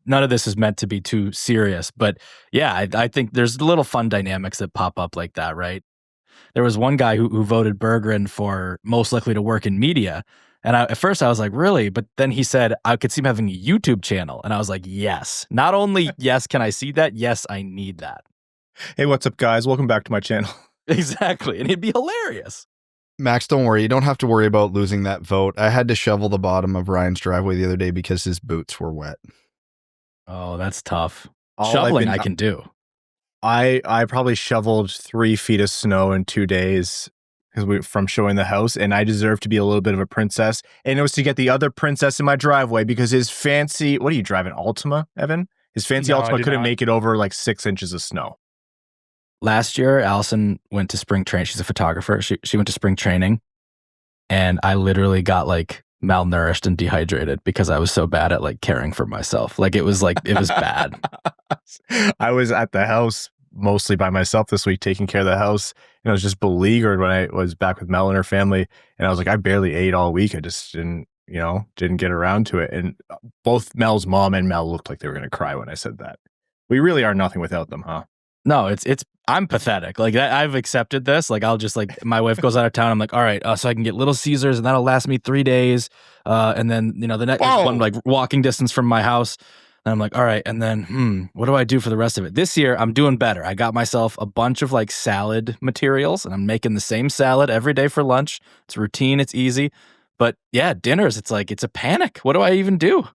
none of this is meant to be too serious. But yeah, I think there's little fun dynamics that pop up like that, right? There was one guy who voted Berggren for most likely to work in media. And at first I was like, really? But then he said, I could see him having a YouTube channel. And I was like, yes. Not only yes, can I see that? Yes, I need that. Hey, what's up, guys? Welcome back to my channel. Exactly. And it'd be hilarious. Max, don't worry. You don't have to worry about losing that vote. I had to shovel the bottom of Ryan's driveway the other day because his boots were wet. Oh, that's tough. Shoveling I can do. I probably shoveled 3 feet of snow in 2 days from showing the house, and I deserve to be a little bit of a princess. And it was to get the other princess in my driveway because his fancy, what are you driving, Altima, Evan? His fancy Altima couldn't make it over like 6 inches of snow. Last year, Allison went to spring training. She's a photographer. She went to spring training, and I literally got like malnourished and dehydrated because I was so bad at like caring for myself. Like it was bad. I was at the house mostly by myself this week, taking care of the house, and I was just beleaguered when I was back with Mel and her family. And I was like, I barely ate all week. I just didn't get around to it. And both Mel's mom and Mel looked like they were going to cry when I said that. We really are nothing without them, huh? No, I'm pathetic. Like I've accepted this. Like I'll just like, my wife goes out of town. I'm like, all right, so I can get Little Caesars and that'll last me 3 days. And then, the next one, like walking distance from my house. And I'm like, all right. And then, what do I do for the rest of it? This year, I'm doing better. I got myself a bunch of like salad materials and I'm making the same salad every day for lunch. It's routine. It's easy. But yeah, dinners, it's a panic. What do I even do?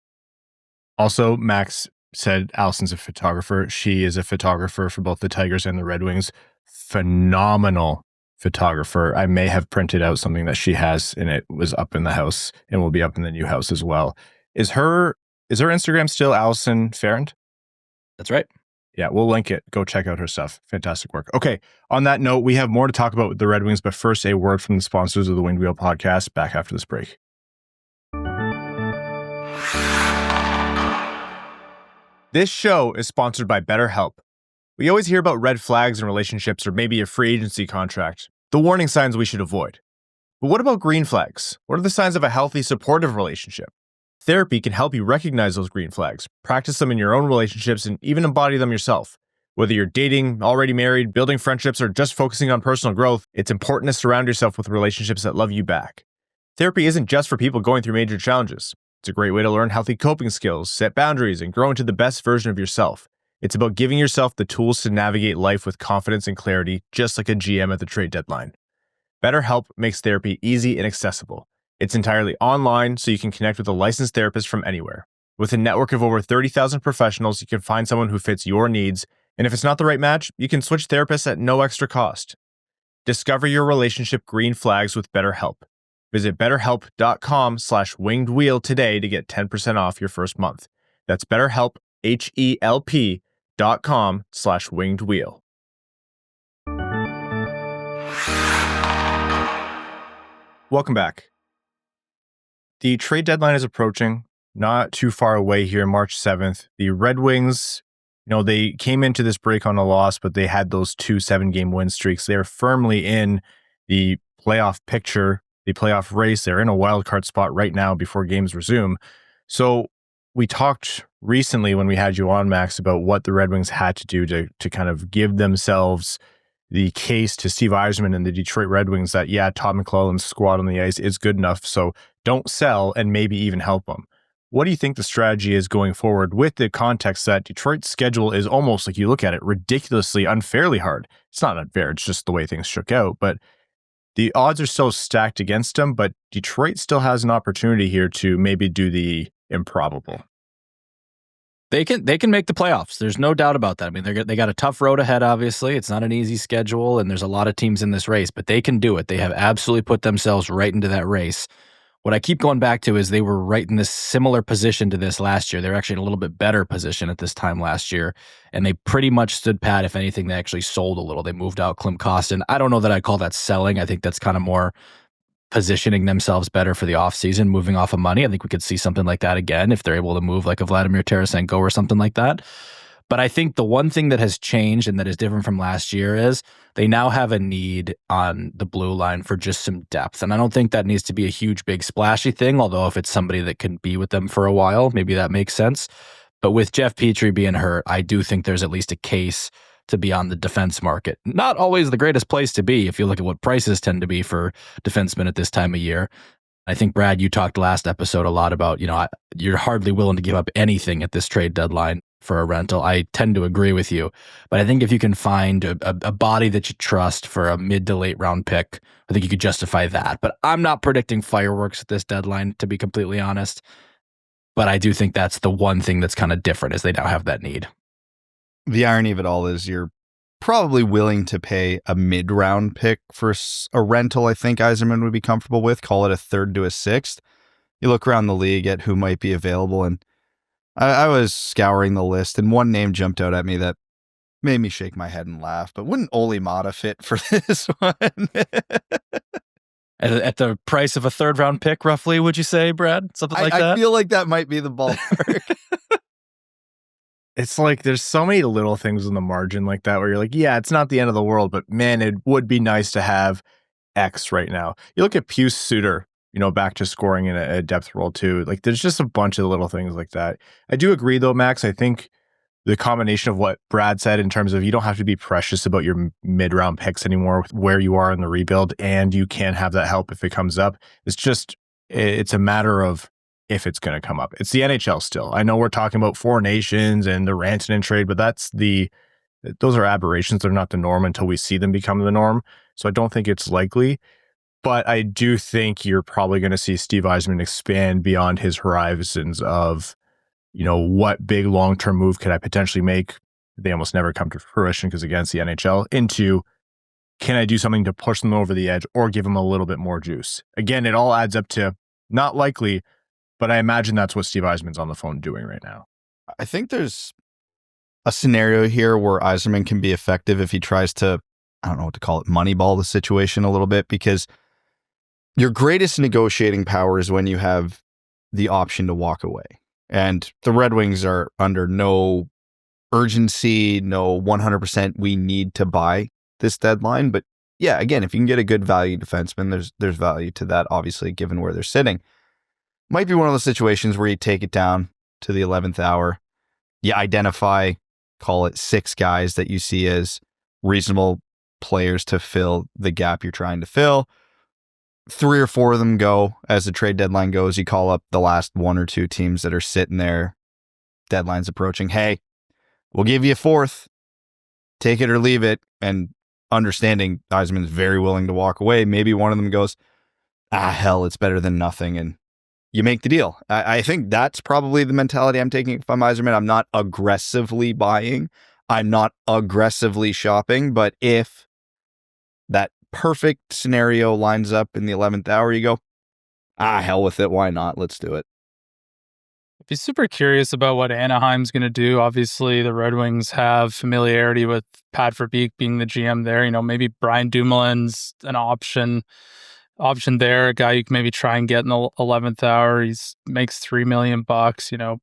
Also, Max said Allison's a photographer. She is a photographer for both the Tigers and the Red Wings. Phenomenal photographer. I may have printed out something that she has, and it was up in the house and will be up in the new house as well. Is her Instagram still Allison Ferrand? That's right. Yeah, we'll link it. Go check out her stuff. Fantastic work. Okay, on that note, we have more to talk about with the Red Wings, but first, a word from the sponsors of the Winged Wheel podcast. Back after this break. This show is sponsored by BetterHelp. We always hear about red flags in relationships or maybe a free agency contract, the warning signs we should avoid. But what about green flags? What are the signs of a healthy, supportive relationship? Therapy can help you recognize those green flags, practice them in your own relationships, and even embody them yourself. Whether you're dating, already married, building friendships, or just focusing on personal growth, it's important to surround yourself with relationships that love you back. Therapy isn't just for people going through major challenges. It's a great way to learn healthy coping skills, set boundaries, and grow into the best version of yourself. It's about giving yourself the tools to navigate life with confidence and clarity, just like a GM at the trade deadline. BetterHelp makes therapy easy and accessible. It's entirely online, so you can connect with a licensed therapist from anywhere. With a network of over 30,000 professionals, you can find someone who fits your needs, and if it's not the right match, you can switch therapists at no extra cost. Discover your relationship green flags with BetterHelp. Visit betterhelp.com/wingedwheel today to get 10% off your first month. That's BetterHelp, HELP.com/wingedwheel. Welcome back. The trade deadline is approaching, not too far away here, March 7th. The Red Wings, they came into this break on a loss, but they had those 2 7-game win streaks. They're firmly in the playoff picture, the playoff race. They're in a wild card spot right now before games resume. So we talked recently when we had you on, Max, about what the Red Wings had to do to kind of give themselves the case to Steve Yzerman and the Detroit Red Wings that, yeah, Todd McLellan's squad on the ice is good enough, so don't sell and maybe even help them. What do you think the strategy is going forward with the context that Detroit's schedule is almost, like you look at it, ridiculously, unfairly hard? It's not unfair, it's just the way things shook out, but the odds are so stacked against them, but Detroit still has an opportunity here to maybe do the improbable. They can make the playoffs. There's no doubt about that. I mean, they got a tough road ahead, obviously. It's not an easy schedule, and there's a lot of teams in this race, but they can do it. They have absolutely put themselves right into that race. What I keep going back to is they were right in this similar position to this last year. They're actually in a little bit better position at this time last year, and they pretty much stood pat. If anything, they actually sold a little. They moved out Klim Kostin. I don't know that I'd call that selling. I think that's kind of more positioning themselves better for the offseason, moving off of money. I think we could see something like that again if they're able to move like a Vladimir Tarasenko or something like that. But I think the one thing that has changed and that is different from last year is they now have a need on the blue line for just some depth. And I don't think that needs to be a huge, big, splashy thing, although if it's somebody that can be with them for a while, maybe that makes sense. But with Jeff Petry being hurt, I do think there's at least a case to be on the defense market. Not always the greatest place to be if you look at what prices tend to be for defensemen at this time of year. I think, Brad, you talked last episode a lot about, you're hardly willing to give up anything at this trade deadline for a rental. I tend to agree with you. But I think if you can find a body that you trust for a mid to late round pick, I think you could justify that. But I'm not predicting fireworks at this deadline, to be completely honest. But I do think that's the one thing that's kind of different is they now have that need. The irony of it all is you're probably willing to pay a mid-round pick for a rental. I think Yzerman would be comfortable with. Call it a third to a sixth. You look around the league at who might be available, and I was scouring the list, and one name jumped out at me that made me shake my head and laugh. But wouldn't Olli Maatta fit for this one? At the price of a third-round pick, roughly, would you say, Brad? Something like that? I feel like that might be the ballpark. It's like there's so many little things in the margin like that where you're like, yeah, it's not the end of the world, but man, it would be nice to have X right now. You look at Pius Suter, back to scoring in a depth role too. Like there's just a bunch of little things like that. I do agree though, Max. I think the combination of what Brad said in terms of you don't have to be precious about your mid-round picks anymore with where you are in the rebuild, and you can have that help if it comes up. It's a matter of if it's going to come up. It's the NHL still. I know we're talking about four nations and the Rantanen trade, but those are aberrations. They're not the norm until we see them become the norm. So I don't think it's likely, but I do think you're probably going to see Steve Yzerman expand beyond his horizons of, what big long-term move could I potentially make? They almost never come to fruition because again, it's the NHL, into can I do something to push them over the edge or give them a little bit more juice? Again, it all adds up to not likely, but I imagine that's what Steve Yzerman's on the phone doing right now. I think there's a scenario here where Yzerman can be effective if he tries to, I don't know what to call it, moneyball the situation a little bit, because your greatest negotiating power is when you have the option to walk away. And the Red Wings are under no urgency, no 100% we need to buy this deadline. But yeah, again, if you can get a good value defenseman, there's value to that, obviously, given where they're sitting. Might be one of those situations where you take it down to the 11th hour. You identify, call it 6 guys that you see as reasonable players to fill the gap you're trying to fill. 3 or 4 of them go. As the trade deadline goes, you call up the last 1 or 2 teams that are sitting there. Deadline's approaching. Hey, we'll give you a 4th. Take it or leave it. And understanding Yzerman's very willing to walk away. Maybe one of them goes, hell, it's better than nothing. And you make the deal. I think that's probably the mentality I'm taking if I'm Yzerman. I'm not aggressively buying. I'm not aggressively shopping. But if that perfect scenario lines up in the 11th hour, you go, hell with it. Why not? Let's do it. I'd be super curious about what Anaheim's going to do. Obviously, the Red Wings have familiarity with Pat Verbeek being the GM there. Maybe Brian Dumoulin's an option there, a guy you can maybe try and get in the 11th hour. Makes $3 million.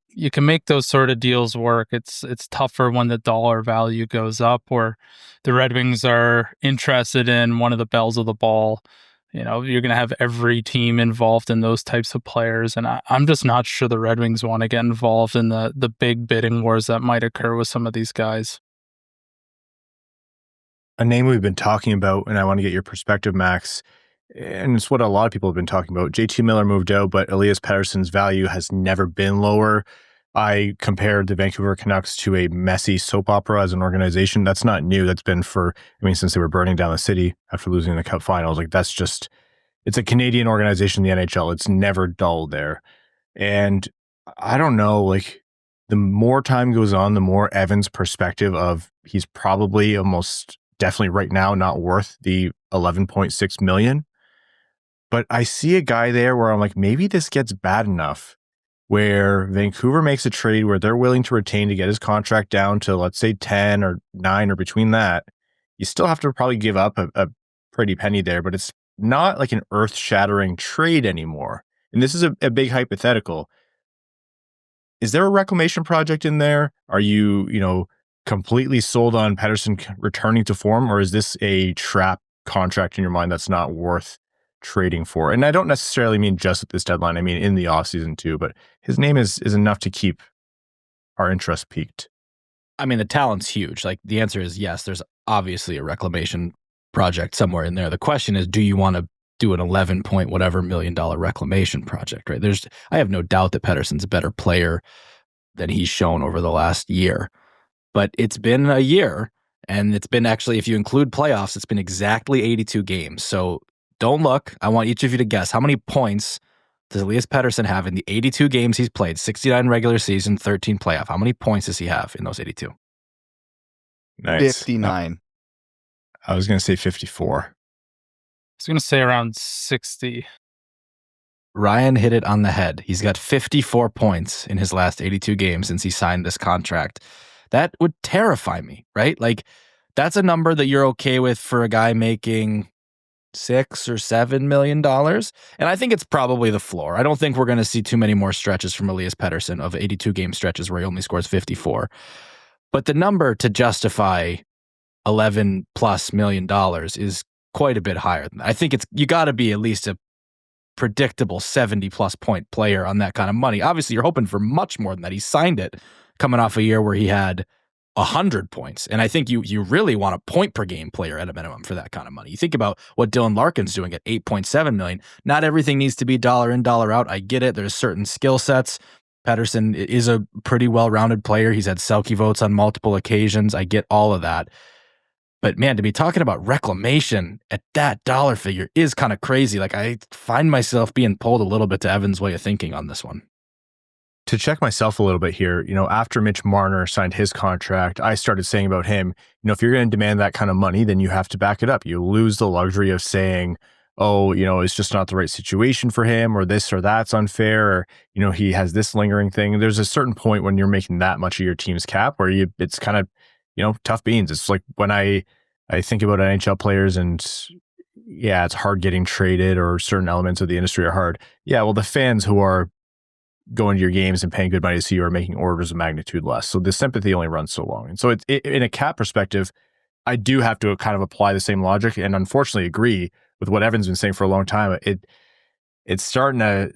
You can make those sort of deals work. It's tougher when the dollar value goes up, or the Red Wings are interested in one of the bells of the ball. You're going to have every team involved in those types of players. And I'm just not sure the Red Wings want to get involved in the big bidding wars that might occur with some of these guys. A name we've been talking about, and I want to get your perspective, Max, and it's what a lot of people have been talking about. JT Miller moved out, but Elias Pettersson's value has never been lower. I compared the Vancouver Canucks to a messy soap opera as an organization. That's not new. That's been since they were burning down the city after losing the Cup finals. It's a Canadian organization in the NHL. It's never dull there. And I don't know, the more time goes on, the more Evan's perspective of he's probably almost definitely right now not worth the $11.6 million. But I see a guy there where I'm like, maybe this gets bad enough where Vancouver makes a trade where they're willing to retain to get his contract down to, let's say, 10 or 9 or between that. You still have to probably give up a pretty penny there, but it's not like an earth-shattering trade anymore. And this is a big hypothetical. Is there a reclamation project in there? Are you, completely sold on Pettersson returning to form, or is this a trap contract in your mind that's not worth trading for? And I don't necessarily mean just at this deadline. I mean in the offseason too, but his name is enough to keep our interest peaked. I mean, the talent's huge. The answer is yes, there's obviously a reclamation project somewhere in there. The question is, do you want to do an 11 point whatever $1 million reclamation project, right? I have no doubt that Pettersson's a better player than he's shown over the last year. But it's been a year, and it's been actually, if you include playoffs, it's been exactly 82 games. So don't look. I want each of you to guess, how many points does Elias Pettersson have in the 82 games he's played? 69 regular season, 13 playoff. How many points does he have in those 82? Nice. 59. I was going to say 54. I was going to say around 60. Ryan hit it on the head. He's got 54 points in his last 82 games since he signed this contract. That would terrify me, right? That's a number that you're okay with for a guy making $6 or $7 million. And I think it's probably the floor. I don't think we're going to see too many more stretches from Elias Pettersson of 82 game stretches where he only scores 54. But the number to justify $11+ million is quite a bit higher than that. I think you got to be at least a predictable 70+ point player on that kind of money. Obviously, you're hoping for much more than that. He signed it coming off a year where he had 100 points. And I think you really want a point per game player at a minimum for that kind of money. You think about what Dylan Larkin's doing at $8.7 million. Not everything needs to be dollar in, dollar out. I get it. There's certain skill sets. Pettersson is a pretty well-rounded player. He's had Selke votes on multiple occasions. I get all of that. But man, to be talking about reclamation at that dollar figure is kind of crazy. I find myself being pulled a little bit to Evan's way of thinking on this one. to check myself a little bit here, after Mitch Marner signed his contract, I started saying about him, if you're going to demand that kind of money, then you have to back it up. You lose the luxury of saying, oh, it's just not the right situation for him, or this or that's unfair, or, he has this lingering thing. There's a certain point when you're making that much of your team's cap where it's kind of, tough beans. It's like when I think about NHL players and yeah, it's hard getting traded, or certain elements of the industry are hard. Yeah, well, the fans who are going to your games and paying good money to see you are making orders of magnitude less. So the sympathy only runs so long. And so in a cap perspective, I do have to kind of apply the same logic and unfortunately agree with what Evan's been saying for a long time. It's starting to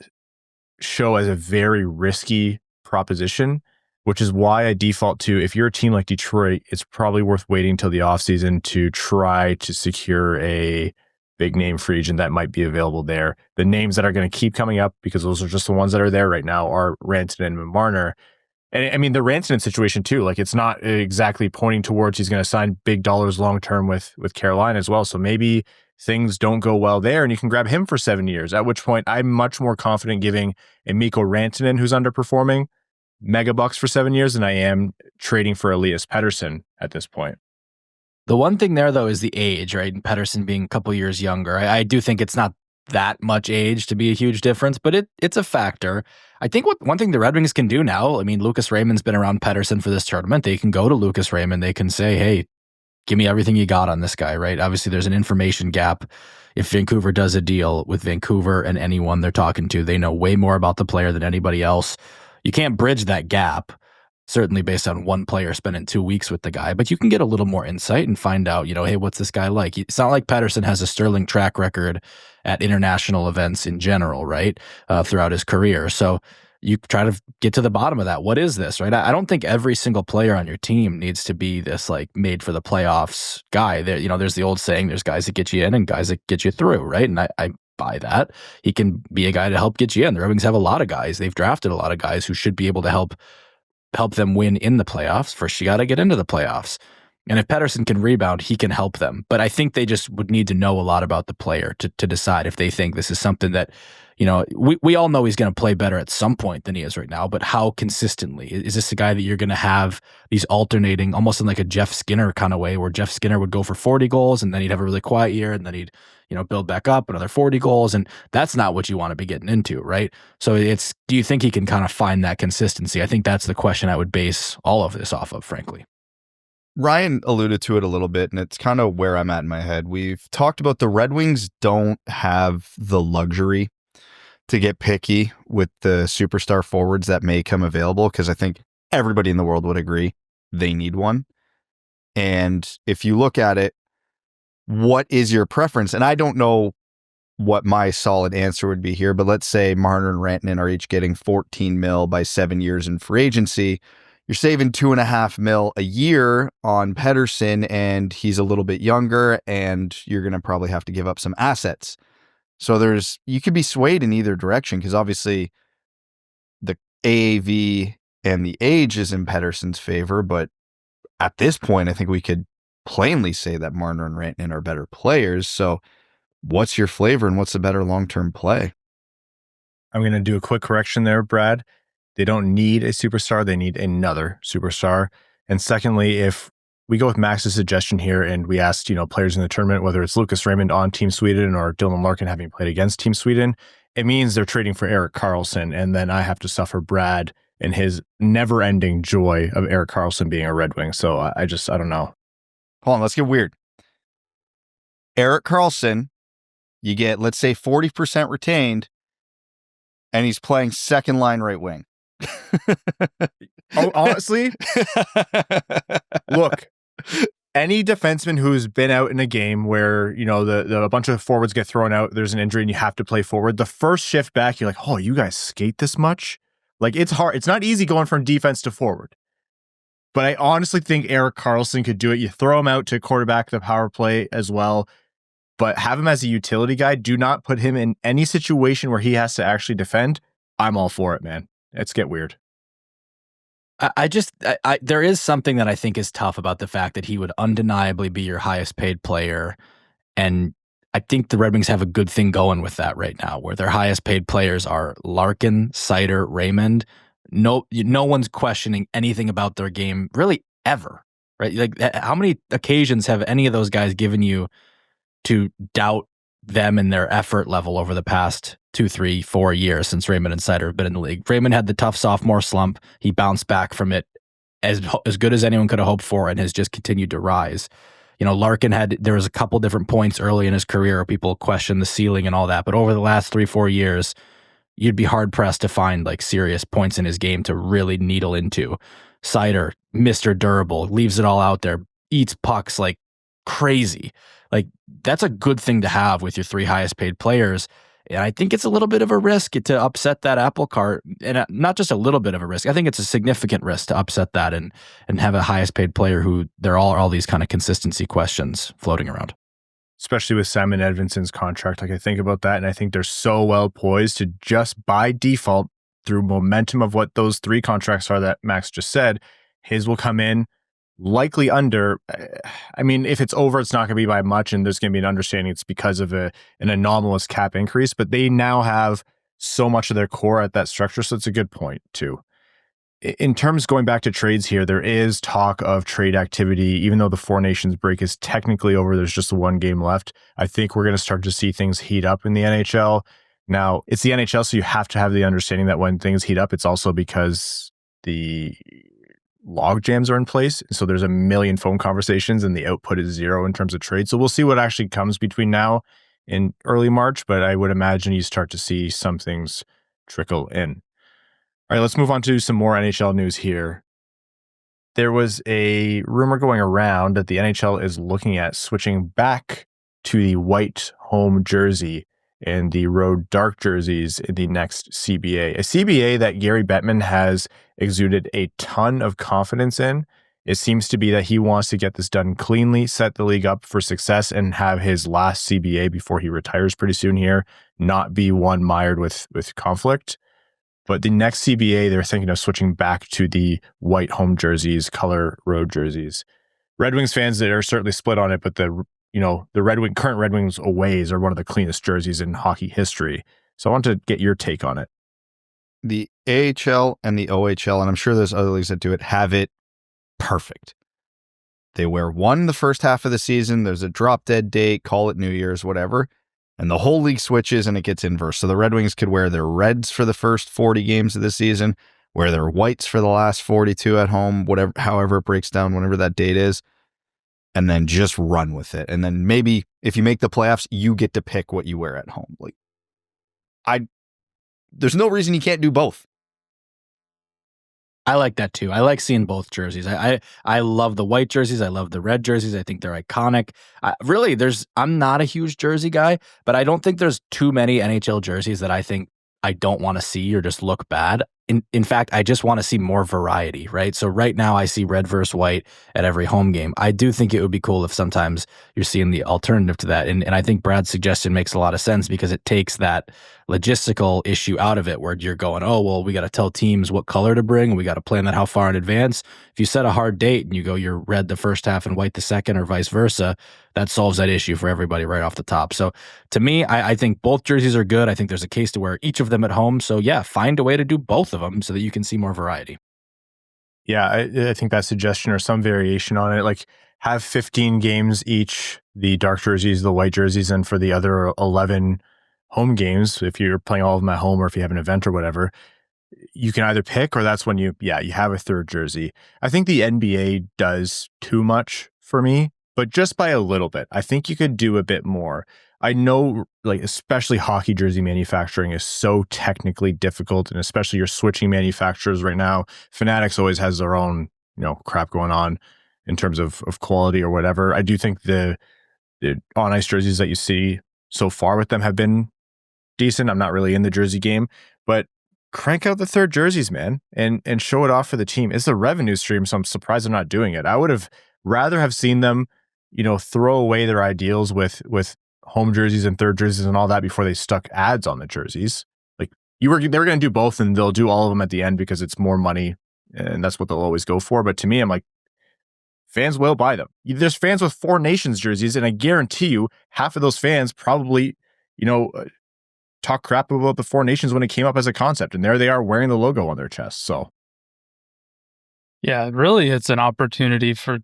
show as a very risky proposition, which is why I default to, if you're a team like Detroit, it's probably worth waiting till the offseason to try to secure a big name free agent that might be available there. The names that are going to keep coming up, because those are just the ones that are there right now, are Rantanen and Marner. And I mean, the Rantanen situation too, like it's not exactly pointing towards he's going to sign big dollars long-term with Carolina as well. So maybe things don't go well there and you can grab him for 7 years, at which point I'm much more confident giving a Mikko Rantanen, who's underperforming, mega bucks for 7 years than I am trading for Elias Petterson at this point. The one thing there, though, is the age, right? And Petterson being a couple years younger. I do think it's not that much age to be a huge difference, but it's a factor. I think one thing the Red Wings can do now, I mean, Lucas Raymond's been around Petterson for this tournament. They can go to Lucas Raymond. They can say, hey, give me everything you got on this guy, right? Obviously, there's an information gap. If Vancouver does a deal with Vancouver and anyone they're talking to, they know way more about the player than anybody else. You can't bridge that gap, certainly based on one player spending 2 weeks with the guy, but you can get a little more insight and find out, hey, what's this guy like? It's not like Petterson has a sterling track record at international events in general, right? Throughout his career. So you try to get to the bottom of that. What is this, right? I don't think every single player on your team needs to be this like made for the playoffs guy. There, there's the old saying, there's guys that get you in and guys that get you through, right? And I buy that. He can be a guy to help get you in. The Red Wings have a lot of guys. They've drafted a lot of guys who should be able to help them win in the playoffs. First, you got to get into the playoffs. And if Petterson can rebound, he can help them. But I think they just would need to know a lot about the player to decide if they think this is something that, we all know he's going to play better at some point than he is right now, but how consistently? Is this a guy that you're going to have these alternating, almost in like a Jeff Skinner kind of way, where Jeff Skinner would go for 40 goals and then he'd have a really quiet year and then he'd, build back up another 40 goals. And that's not what you want to be getting into, right? So do you think he can kind of find that consistency? I think that's the question I would base all of this off of, frankly. Ryan alluded to it a little bit, and it's kind of where I'm at in my head. We've talked about the Red Wings don't have the luxury to get picky with the superstar forwards that may come available, because I think everybody in the world would agree they need one. And if you look at it, what is your preference? And I don't know what my solid answer would be here, but let's say Marner and Rantanen are each getting 14 mil by 7 years in free agency. You're saving $2.5 million a year on Petterson, and he's a little bit younger, and you're going to probably have to give up some assets. So you could be swayed in either direction, because obviously the AAV and the age is in Pettersson's favor, but at this point, I think we could plainly say that Marner and Rantanen are better players. So what's your flavor and what's the better long-term play? I'm going to do a quick correction there, Brad. They don't need a superstar. They need another superstar. And secondly, if we go with Max's suggestion here and we asked, players in the tournament, whether it's Lucas Raymond on Team Sweden or Dylan Larkin having played against Team Sweden, it means they're trading for Erik Karlsson. And then I have to suffer Brad and his never-ending joy of Erik Karlsson being a Red Wing. So I don't know. Hold on, let's get weird. Erik Karlsson, you get, let's say, 40% retained, and he's playing second line right wing. Oh, honestly, look, any defenseman who's been out in a game where, a bunch of forwards get thrown out, there's an injury and you have to play forward, the first shift back, you're like, oh, you guys skate this much? Like, it's hard. It's not easy going from defense to forward. But I honestly think Erik Karlsson could do it. You throw him out to quarterback the power play as well, but have him as a utility guy. Do not put him in any situation where he has to actually defend. I'm all for it, man. Let's get weird. There is something that I think is tough about the fact that he would undeniably be your highest paid player. And I think the Red Wings have a good thing going with that right now, where their highest paid players are Larkin, Seider, Raymond. no one's questioning anything about their game really ever, right? Like, how many occasions have any of those guys given you to doubt them and their effort level over the past 2, 3, 4 years since Raymond and Seider have been in the league? Raymond had the tough sophomore slump. He bounced back from it as good as anyone could have hoped for and has just continued to rise. Larkin there was a couple different points early in his career where people questioned the ceiling and all that, but over the last 3, 4 years, you'd be hard pressed to find like serious points in his game to really needle into. Seider, Mr. Durable, leaves it all out there, eats pucks like crazy. Like, that's a good thing to have with your 3 highest paid players. And I think it's a little bit of a risk to upset that apple cart, and not just a little bit of a risk. I think it's a significant risk to upset that and have a highest paid player who there are all these kind of consistency questions floating around. Especially with Simon Edvinsson's contract. Like, I think about that, and I think they're so well poised to just by default, through momentum of what those 3 contracts are that Max just said, his will come in likely under. I mean, if it's over, it's not going to be by much, and there's going to be an understanding it's because of an anomalous cap increase, but they now have so much of their core at that structure, so it's a good point too. In terms going back to trades here, there is talk of trade activity. Even though the 4 Nations break is technically over, there's just 1 game left. I think we're going to start to see things heat up in the NHL. Now, it's the NHL, so you have to have the understanding that when things heat up, it's also because the log jams are in place. So there's a million phone conversations and the output is 0 in terms of trade. So we'll see what actually comes between now and early March, but I would imagine you start to see some things trickle in. All right, let's move on to some more NHL news here. There was a rumor going around that the NHL is looking at switching back to the white home jersey and the road dark jerseys in the next CBA. A CBA that Gary Bettman has exuded a ton of confidence in. It seems to be that he wants to get this done cleanly, set the league up for success, and have his last CBA before he retires pretty soon here not be one mired with conflict. But the next CBA, they're thinking of switching back to the white home jerseys, color road jerseys. Red Wings fans that are certainly split on it, but the current Red Wings aways are one of the cleanest jerseys in hockey history. So I want to get your take on it. The AHL and the OHL, and I'm sure there's other leagues that do it, have it perfect. They wear one the first half of the season. There's a drop dead date, call it New Year's, whatever. And the whole league switches and it gets inverse. So the Red Wings could wear their reds for the first 40 games of the season, wear their whites for the last 42 at home, however it breaks down, whenever that date is, and then just run with it. And then maybe if you make the playoffs, you get to pick what you wear at home. There's no reason you can't do both. I like that too. I like seeing both jerseys. I love the white jerseys. I love the red jerseys. I think they're iconic. I'm not a huge jersey guy, but I don't think there's too many NHL jerseys that I think I don't want to see or just look bad. In fact, I just want to see more variety, right? So right now I see red versus white at every home game. I do think it would be cool if sometimes you're seeing the alternative to that. And I think Brad's suggestion makes a lot of sense because it takes that logistical issue out of it where you're going, oh, well, we got to tell teams what color to bring and we got to plan that how far in advance. If you set a hard date and you go, you're red the first half and white the second or vice versa, that solves that issue for everybody right off the top. So to me, I think both jerseys are good. I think there's a case to wear each of them at home. So yeah, find a way to do both of them so that you can see more variety. Yeah, I think that suggestion or some variation on it, like have 15 games each, the dark jerseys, the white jerseys, and for the other 11 home games, if you're playing all of them at home or if you have an event or whatever, you can either pick or that's when you have a third jersey. I think the NBA does too much for me, but just by a little bit. I think you could do a bit more. I know, like, especially hockey jersey manufacturing is so technically difficult, and especially your switching manufacturers right now. Fanatics always has their own, crap going on in terms of quality or whatever. I do think the on-ice jerseys that you see so far with them have been decent. I'm not really in the jersey game, but crank out the third jerseys, man, and show it off for the team. It's a revenue stream, so I'm surprised they're not doing it. I would have rather have seen them, throw away their ideals with home jerseys and third jerseys and all that before they stuck ads on the jerseys. Like they were going to do both, and they'll do all of them at the end because it's more money, and that's what they'll always go for. But to me, I'm like, fans will buy them. There's fans with 4 Nations jerseys, and I guarantee you, half of those fans probably, talk crap about the Four Nations when it came up as a concept. And there they are wearing the logo on their chest. So, yeah, really, it's an opportunity for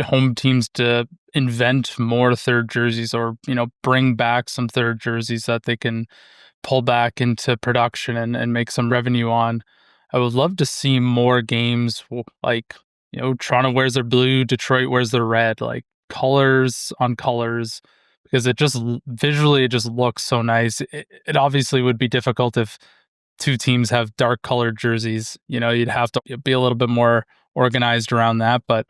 home teams to invent more third jerseys or, bring back some third jerseys that they can pull back into production and make some revenue on. I would love to see more games like, Toronto wears their blue, Detroit wears their red, like colors on colors, because it just visually, it just looks so nice. It obviously would be difficult if two teams have dark colored jerseys. You'd have to be a little bit more organized around that, but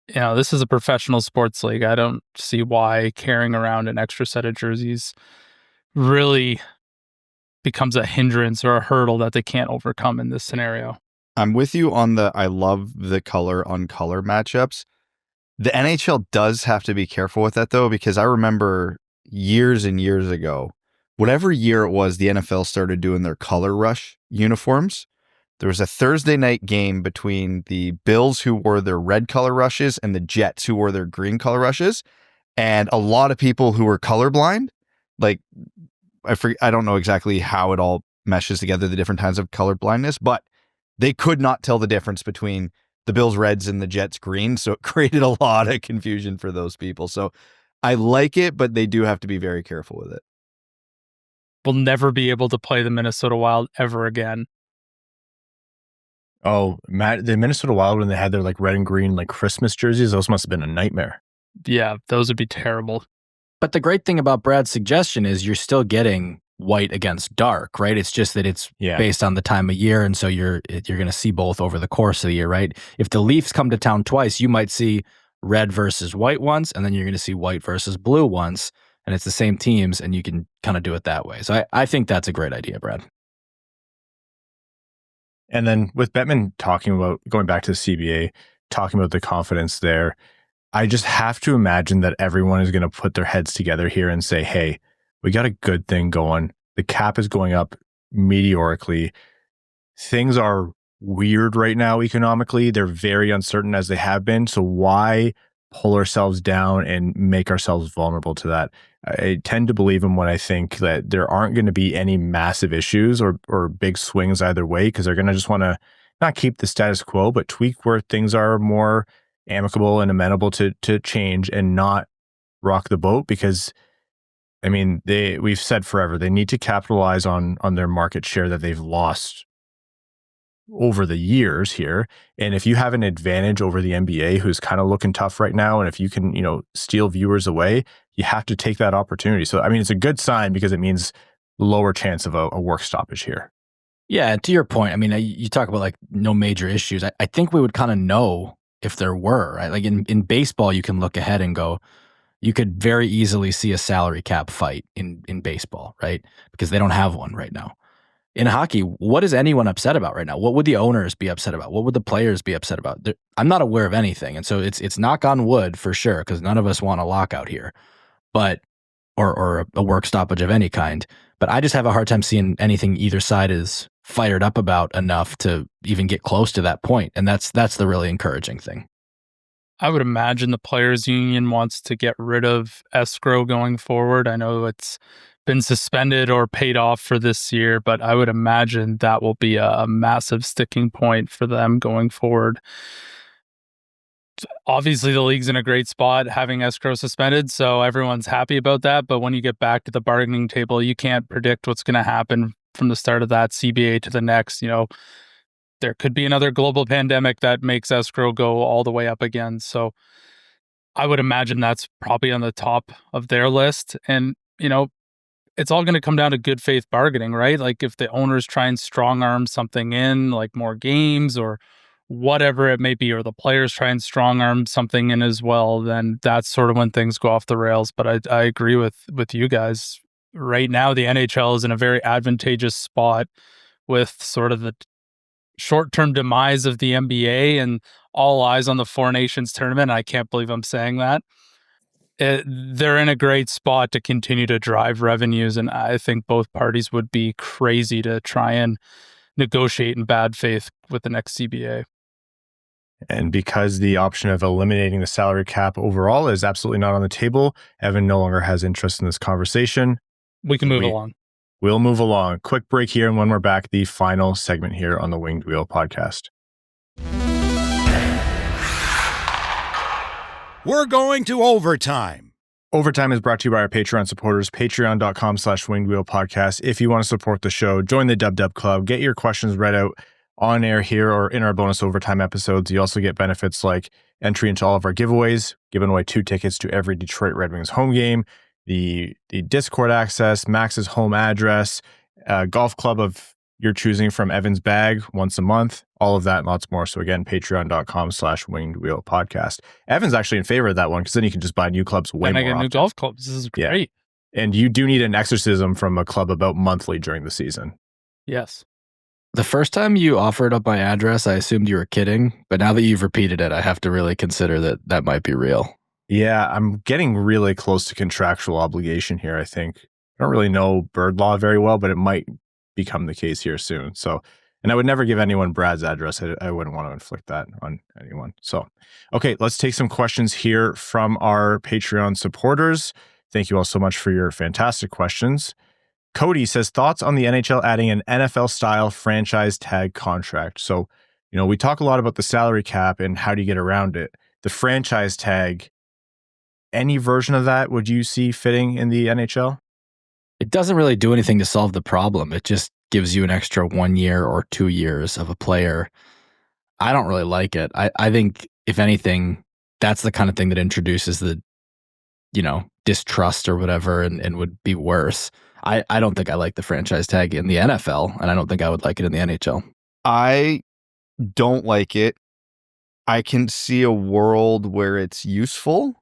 this is a professional sports league. I don't see why carrying around an extra set of jerseys really becomes a hindrance or a hurdle that they can't overcome in this scenario. I'm with you on I love the color on color matchups. The NHL does have to be careful with that, though, because I remember years and years ago, whatever year it was, the NFL started doing their color rush uniforms. There was a Thursday night game between the Bills, who wore their red color rushes, and the Jets, who wore their green color rushes. And a lot of people who were colorblind, like, I don't know exactly how it all meshes together, the different kinds of color blindness, but they could not tell the difference between the Bills reds and the Jets green. So it created a lot of confusion for those people. So I like it, but they do have to be very careful with it. We'll never be able to play the Minnesota Wild ever again. Oh, Matt, the Minnesota Wild, when they had their like red and green like Christmas jerseys, those must have been a nightmare. Yeah, those would be terrible. But the great thing about Brad's suggestion is you're still getting white against dark, right? It's just that it's based on the time of year, and so you're going to see both over the course of the year, right? If the Leafs come to town twice, you might see red versus white once, and then you're going to see white versus blue once, and it's the same teams, and you can kind of do it that way. So I think that's a great idea, Brad. And then with Bettman talking about, going back to the CBA, talking about the confidence there, I just have to imagine that everyone is going to put their heads together here and say, hey, we got a good thing going. The cap is going up meteorically. Things are weird right now economically. They're very uncertain, as they have been. So why pull ourselves down and make ourselves vulnerable to that? I tend to believe him when I think that there aren't going to be any massive issues or big swings either way, because they're going to just want to not keep the status quo, but tweak where things are more amicable and amenable to change and not rock the boat. Because I mean, we've said forever, they need to capitalize on their market share that they've lost over the years here. And if you have an advantage over the NBA, who's kind of looking tough right now, and if you can, steal viewers away, you have to take that opportunity. So, I mean, it's a good sign because it means lower chance of a work stoppage here. Yeah, to your point, I mean, you talk about like no major issues. I think we would kind of know if there were, right? Like in baseball, you can look ahead and go, you could very easily see a salary cap fight in baseball, right? Because they don't have one right now. In hockey, what is anyone upset about right now? What would the owners be upset about? What would the players be upset about? I'm not aware of anything. And so it's knock on wood for sure, because none of us want a lockout here, but or a work stoppage of any kind. But I just have a hard time seeing anything either side is fired up about enough to even get close to that point. And that's the really encouraging thing. I would imagine the players union wants to get rid of escrow going forward. I know it's been suspended or paid off for this year, but I would imagine that will be a massive sticking point for them going forward. Obviously, the league's in a great spot having escrow suspended, so everyone's happy about that. But when you get back to the bargaining table, you can't predict what's going to happen from the start of that CBA to the next. There could be another global pandemic that makes escrow go all the way up again. So I would imagine that's probably on the top of their list. And, it's all going to come down to good faith bargaining, right? Like if the owners try and strong arm something in, like more games or whatever it may be, or the players try and strong arm something in as well, then that's sort of when things go off the rails. But I agree with you guys. Right now, the NHL is in a very advantageous spot with sort of the short-term demise of the NBA and all eyes on the Four Nations tournament. I can't believe I'm saying that. They're in a great spot to continue to drive revenues, and I think both parties would be crazy to try and negotiate in bad faith with the next CBA. And because the option of eliminating the salary cap overall is absolutely not on the table, Evan no longer has interest in this conversation. We can move along. We'll move along. Quick break here, and when we're back, the final segment here on the Winged Wheel podcast. We're going to overtime. Overtime is brought to you by our Patreon supporters, patreon.com/wingedwheelpodcast. If you want to support the show, join the Dub Club, get your questions read out on air here or in our bonus overtime episodes. You also get benefits like entry into all of our giveaways, giving away 2 tickets to every Detroit Red Wings home game, the Discord access, Max's home address, golf club of your choosing from Evan's bag once a month, all of that and lots more. So again, patreon.com/wingedwheelpodcast. Evan's actually in favor of that one because then you can just buy new clubs way more I get often. new golf clubs. This is great. Yeah. And you do need an exorcism from a club about monthly during the season. Yes. The first time you offered up my address, I assumed you were kidding, but now that you've repeated it, I have to really consider that might be real. Yeah, I'm getting really close to contractual obligation here, I think. I don't really know bird law very well, but it might become the case here soon. So, and I would never give anyone Brad's address. I wouldn't want to inflict that on anyone. So, okay, let's take some questions here from our Patreon supporters. Thank you all so much for your fantastic questions. Cody says, thoughts on the NHL adding an NFL-style franchise tag contract. So, we talk a lot about the salary cap and how do you get around it. The franchise tag, any version of that would you see fitting in the NHL? It doesn't really do anything to solve the problem. It just gives you an extra 1 year or 2 years of a player. I don't really like it. I think, if anything, that's the kind of thing that introduces the, distrust or whatever and would be worse. I don't think I like the franchise tag in the NFL, and I don't think I would like it in the NHL. I don't like it. I can see a world where it's useful,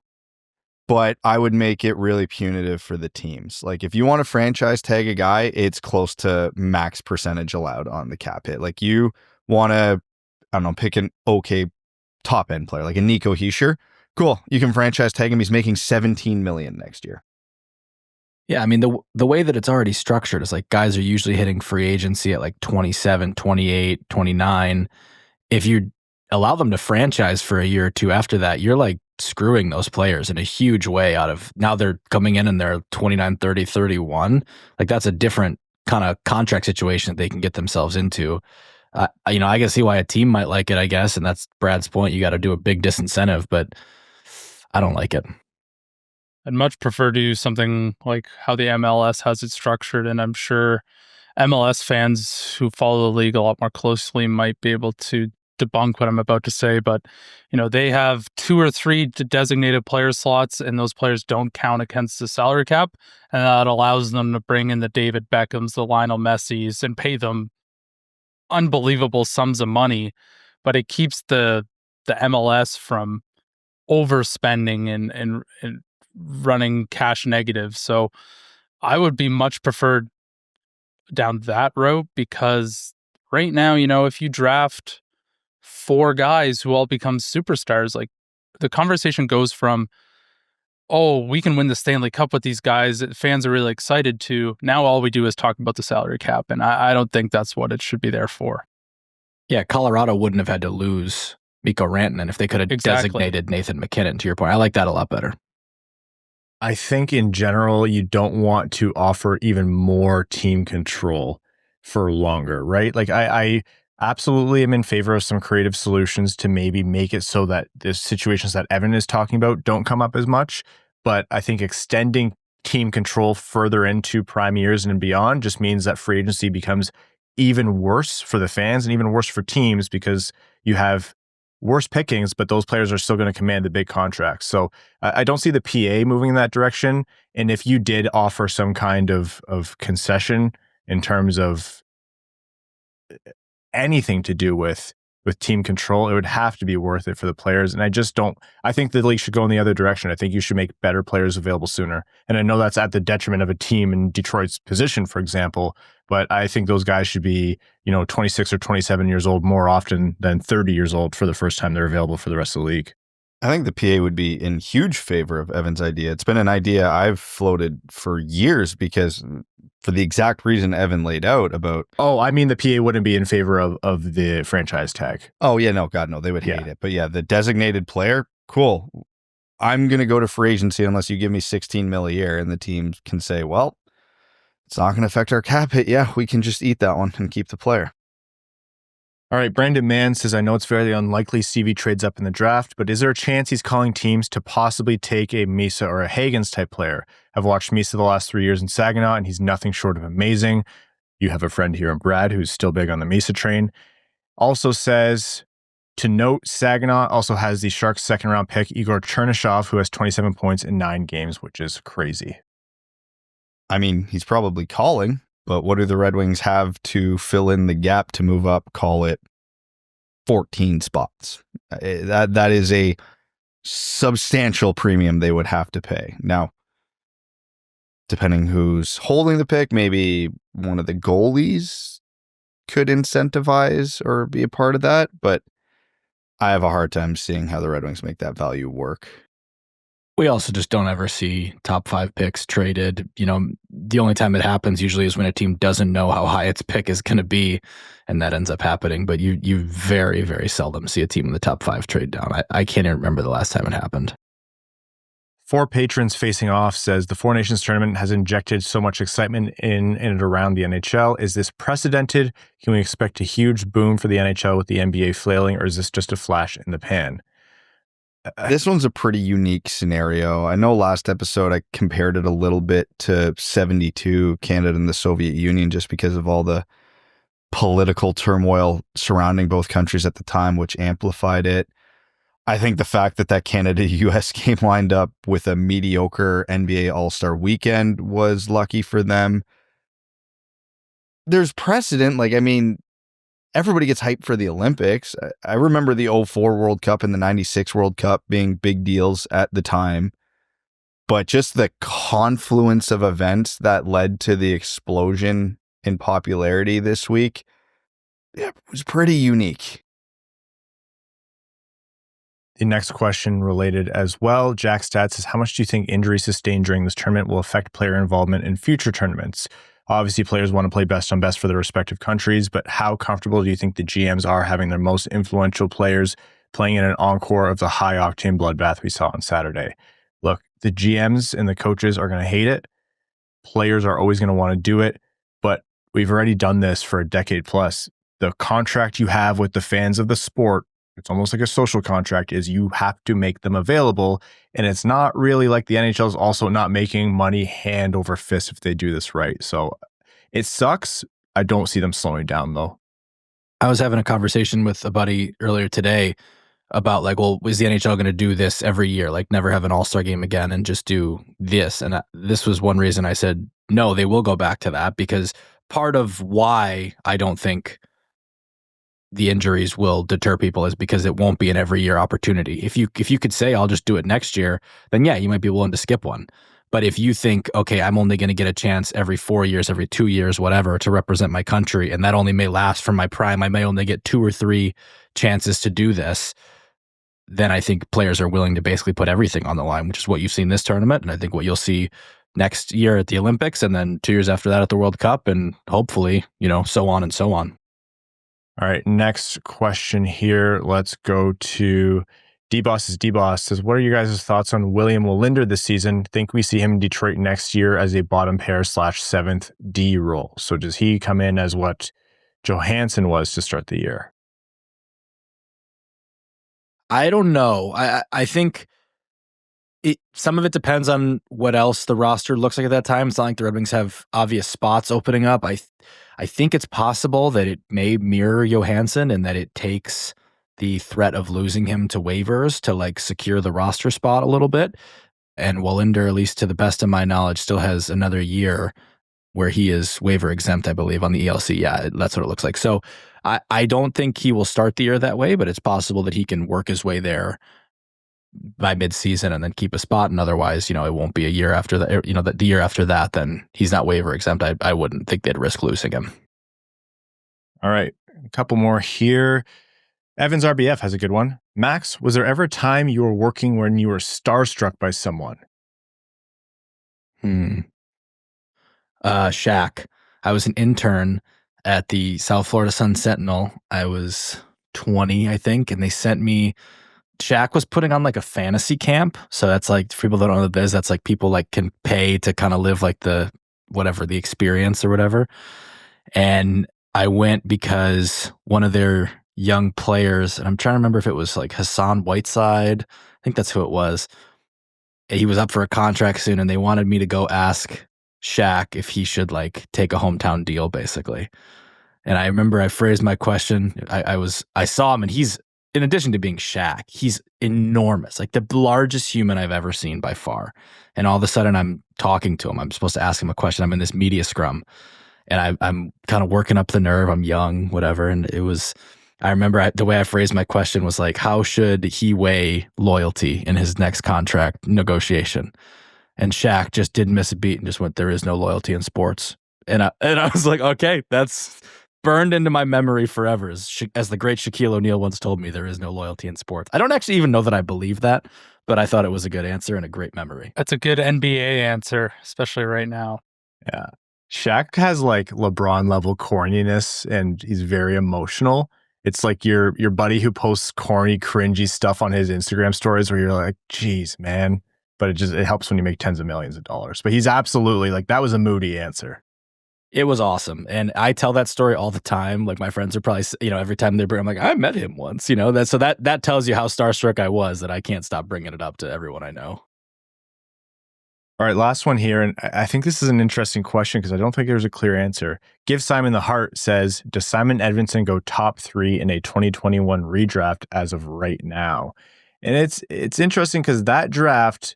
but I would make it really punitive for the teams. Like, if you want to franchise tag a guy, it's close to max percentage allowed on the cap hit. Like, you want to, pick an okay top end player, like a Nico Hischier. Cool. You can franchise tag him. He's making $17 million next year. Yeah, I mean, the way that it's already structured is like guys are usually hitting free agency at like 27, 28, 29. If you allow them to franchise for a year or two after that, you're like screwing those players in a huge way out of, now they're coming in and they're 29, 30, 31. Like, that's a different kind of contract situation that they can get themselves into. I can see why a team might like it, I guess. And that's Brad's point. You got to do a big disincentive, but I don't like it. I'd much prefer to do something like how the MLS has it structured. And I'm sure MLS fans who follow the league a lot more closely might be able to debunk what I'm about to say, but they have 2 or 3 designated player slots, and those players don't count against the salary cap, and that allows them to bring in the David Beckhams, the Lionel Messis, and pay them unbelievable sums of money, but it keeps the MLS from overspending and running cash negative. So I would be much preferred down that route, because right now, if you draft 4 guys who all become superstars, like, the conversation goes from, oh, we can win the Stanley Cup with these guys, fans are really excited to, now all we do is talk about the salary cap. And I don't think that's what it should be there for. Yeah, Colorado wouldn't have had to lose Mikko Rantanen if they could have designated Nathan MacKinnon, to your point. I like that a lot better. I think in general, you don't want to offer even more team control for longer, right? Like, I absolutely am in favor of some creative solutions to maybe make it so that the situations that Evan is talking about don't come up as much. But I think extending team control further into prime years and beyond just means that free agency becomes even worse for the fans and even worse for teams, because you have worse pickings, but those players are still going to command the big contracts. So I don't see the PA moving in that direction. And if you did offer some kind of concession in terms of anything to do with team control, it would have to be worth it for the players. And I think the league should go in the other direction. I think you should make better players available sooner. And I know that's at the detriment of a team in Detroit's position, for example, but I think those guys should be, 26 or 27 years old more often than 30 years old for the first time they're available for the rest of the league. I think the PA would be in huge favor of Evan's idea. It's been an idea I've floated for years, because for the exact reason Evan laid out about... Oh, I mean, the PA wouldn't be in favor of the franchise tag. Oh, yeah, no, God, no, they would hate it. But yeah, the designated player, cool. I'm going to go to free agency unless you give me $16 million a year, and the team can say, well, it's not going to affect our cap hit. Yeah, we can just eat that one and keep the player. All right, Brandon Mann says, I know it's very unlikely CV trades up in the draft, but is there a chance he's calling teams to possibly take a Misa or a Hagens type player? I've watched Misa the last 3 years in Saginaw, and he's nothing short of amazing. You have a friend here in Brad who's still big on the Misa train. Also says, to note, Saginaw also has the Sharks' second-round pick, Igor Chernyshov, who has 27 points in 9 games, which is crazy. I mean, he's probably calling. But what do the Red Wings have to fill in the gap to move up? Call it 14 spots. That is a substantial premium they would have to pay. Now, depending who's holding the pick, maybe one of the goalies could incentivize or be a part of that. But I have a hard time seeing how the Red Wings make that value work. We also just don't ever see top 5 picks traded. The only time it happens usually is when a team doesn't know how high its pick is going to be, and that ends up happening. But you very, very seldom see a team in the top 5 trade down. I can't even remember the last time it happened. Four Patrons Facing Off says, the Four Nations tournament has injected so much excitement in and around the NHL. Is this precedented? Can we expect a huge boom for the NHL with the NBA flailing, or is this just a flash in the pan? This one's a pretty unique scenario. I know last episode I compared it a little bit to 72, Canada and the Soviet Union, just because of all the political turmoil surrounding both countries at the time, which amplified it. I think the fact that Canada-US game lined up with a mediocre NBA All-Star weekend was lucky for them. There's precedent. Everybody gets hyped for the Olympics. I remember the 2004 World Cup and the 96 World Cup being big deals at the time. But just the confluence of events that led to the explosion in popularity this week, it was pretty unique. The next question related as well. Jack Stats says, how much do you think injuries sustained during this tournament will affect player involvement in future tournaments? Obviously, players want to play best on best for their respective countries, but how comfortable do you think the GMs are having their most influential players playing in an encore of the high-octane bloodbath we saw on Saturday? Look, the GMs and the coaches are going to hate it. Players are always going to want to do it, but we've already done this for a decade plus. The contract you have with the fans of the sport, it's almost like a social contract, is you have to make them available. And it's not really like the NHL is also not making money hand over fist if they do this right. So it sucks. I don't see them slowing down, though. I was having a conversation with a buddy earlier today about is the NHL going to do this every year? Never have an all-star game again and just do this. And this was one reason I said, no, they will go back to that, because part of why I don't think the injuries will deter people is because it won't be an every year opportunity. If you could say, I'll just do it next year, then yeah, you might be willing to skip one. But if you think, okay, I'm only going to get a chance every 4 years, every 2 years, whatever, to represent my country, and that only may last from my prime, I may only get 2 or 3 chances to do this, then I think players are willing to basically put everything on the line, which is what you've seen this tournament. And I think what you'll see next year at the Olympics, and then 2 years after that at the World Cup, and hopefully, so on and so on. All right, next question here. Let's go to D-Boss's D-Boss says, what are your guys' thoughts on William Wallinder this season? Think we see him in Detroit next year as a bottom pair / 7th D role. So does he come in as what Johansson was to start the year? I don't know. I think some of it depends on what else the roster looks like at that time. It's not like the Red Wings have obvious spots opening up. I think it's possible that it may mirror Johansson and that it takes the threat of losing him to waivers to secure the roster spot a little bit. And Wallinder, at least to the best of my knowledge, still has another year where he is waiver exempt, I believe, on the ELC. Yeah, that's what it looks like. So I don't think he will start the year that way, but it's possible that he can work his way there by mid-season and then keep a spot. And otherwise, it won't be a year after that. The year after that, then he's not waiver exempt. I wouldn't think they'd risk losing him. All right, a couple more here. Evans RBF has a good one. Max, was there ever a time you were working when you were starstruck by someone? Shaq. I was an intern at the South Florida Sun Sentinel. I was 20, I think, and they sent me. Shaq was putting on a fantasy camp. So that's for people that don't know the biz, that's people can pay to kind of live the whatever, the experience or whatever. And I went because one of their young players, and I'm trying to remember if it was like Hassan Whiteside, I think that's who it was. He was up for a contract soon, and they wanted me to go ask Shaq if he should like take a hometown deal, basically. And I remember I phrased my question. I saw him, and he's, in addition to being Shaq, he's enormous, like the largest human I've ever seen by far. And all of a sudden I'm talking to him. I'm supposed to ask him a question. I'm in this media scrum, and I'm kind of working up the nerve. I'm young, whatever. And I remember the way I phrased my question was like, how should he weigh loyalty in his next contract negotiation? And Shaq just didn't miss a beat and just went, there is no loyalty in sports. And I was like, okay, that's burned into my memory forever. As the great Shaquille O'Neal once told me, there is no loyalty in sports. I don't actually even know that I believe that, but I thought it was a good answer and a great memory. That's a good NBA answer, especially right now. Yeah. Shaq has like LeBron level corniness, and he's very emotional. It's like your buddy who posts corny, cringy stuff on his Instagram stories where you're like, geez, man. But it helps when you make tens of millions of dollars. But he's absolutely like, that was a moody answer. It was awesome. And I tell that story all the time. Like my friends are probably, every time they bring, I'm like, I met him once, that tells you how starstruck I was, that I can't stop bringing it up to everyone I know. All right, last one here. And I think this is an interesting question because I don't think there's a clear answer. Give Simon the Heart says, does Simon Edvinsson go top 3 in a 2021 redraft as of right now? And it's interesting because that draft,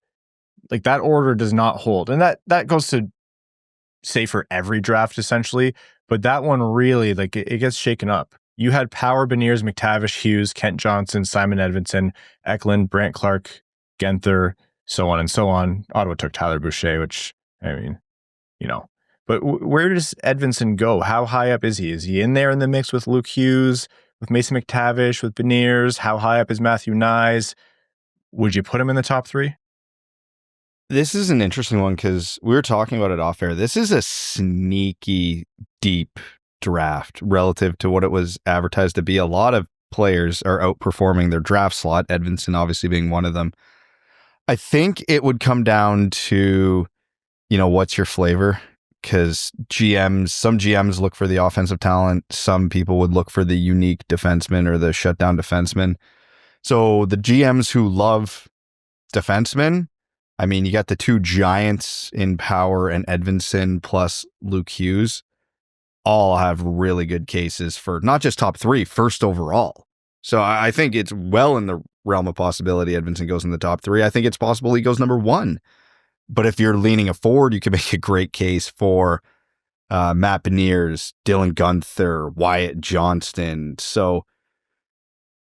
like that order does not hold. And that goes to say for every draft essentially, but that one really, like it gets shaken up. You had Power, Beniers, McTavish, Hughes, Kent Johnson, Simon Edvinsson, Eklund, Brandt Clark, Genther, so on and so on. Ottawa took Tyler Boucher, which, I mean, but where does Edvinsson go? How high up is he? Is he in there in the mix with Luke Hughes, with Mason McTavish, with Beniers? How high up is Matthew Knies? Would you put him in the top 3? This is an interesting one because we were talking about it off air. This is a sneaky deep draft relative to what it was advertised to be. A lot of players are outperforming their draft slot, Edvinsson obviously being one of them. I think it would come down to, what's your flavor? Because some GMs look for the offensive talent. Some people would look for the unique defenseman or the shutdown defenseman. So the GMs who love defensemen, I mean, you got the two giants in Power and Edvinsson plus Luke Hughes, all have really good cases for not just top 3, first overall. So I think it's well in the realm of possibility Edvinsson goes in the top 3. I think it's possible he goes number 1. But if you're leaning a forward, you can make a great case for Matt Beniers, Dylan Guenther, Wyatt Johnston. So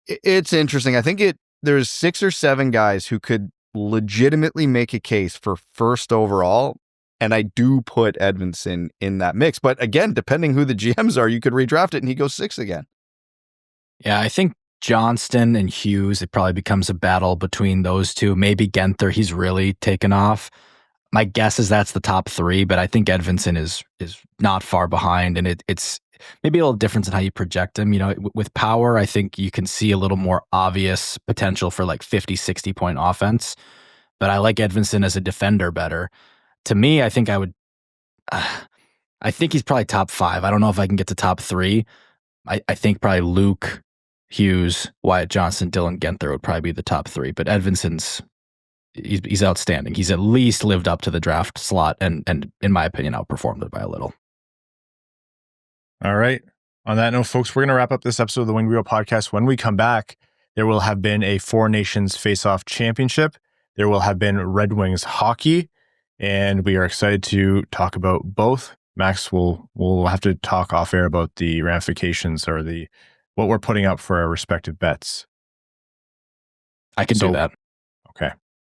it's interesting. I think there's 6 or 7 guys who could legitimately make a case for first overall, and I do put Edvinsson in that mix. But again, depending who the GMs are, you could redraft it and he goes 6 again. Yeah, I think Johnston and Hughes, it probably becomes a battle between those two. Maybe Genther, he's really taken off. My guess is that's the top 3, but I think Edvinsson is not far behind, and it's maybe a little difference in how you project him. With Power, I think you can see a little more obvious potential for like 50, 60 point offense, but I like Edvinsson as a defender better. To me, I think I think he's probably top 5. I don't know if I can get to top 3. I think probably Luke Hughes, Wyatt Johnston, Dylan Genther would probably be the top 3, but Edvinsson's he's outstanding. He's at least lived up to the draft slot and in my opinion, outperformed it by a little. All right. On that note, folks, we're going to wrap up this episode of the Winged Wheel Podcast. When we come back, there will have been a 4 Nations Face-Off Championship. There will have been Red Wings hockey, and we are excited to talk about both. Max, we'll have to talk off air about the ramifications or what we're putting up for our respective bets. I can do that. Okay.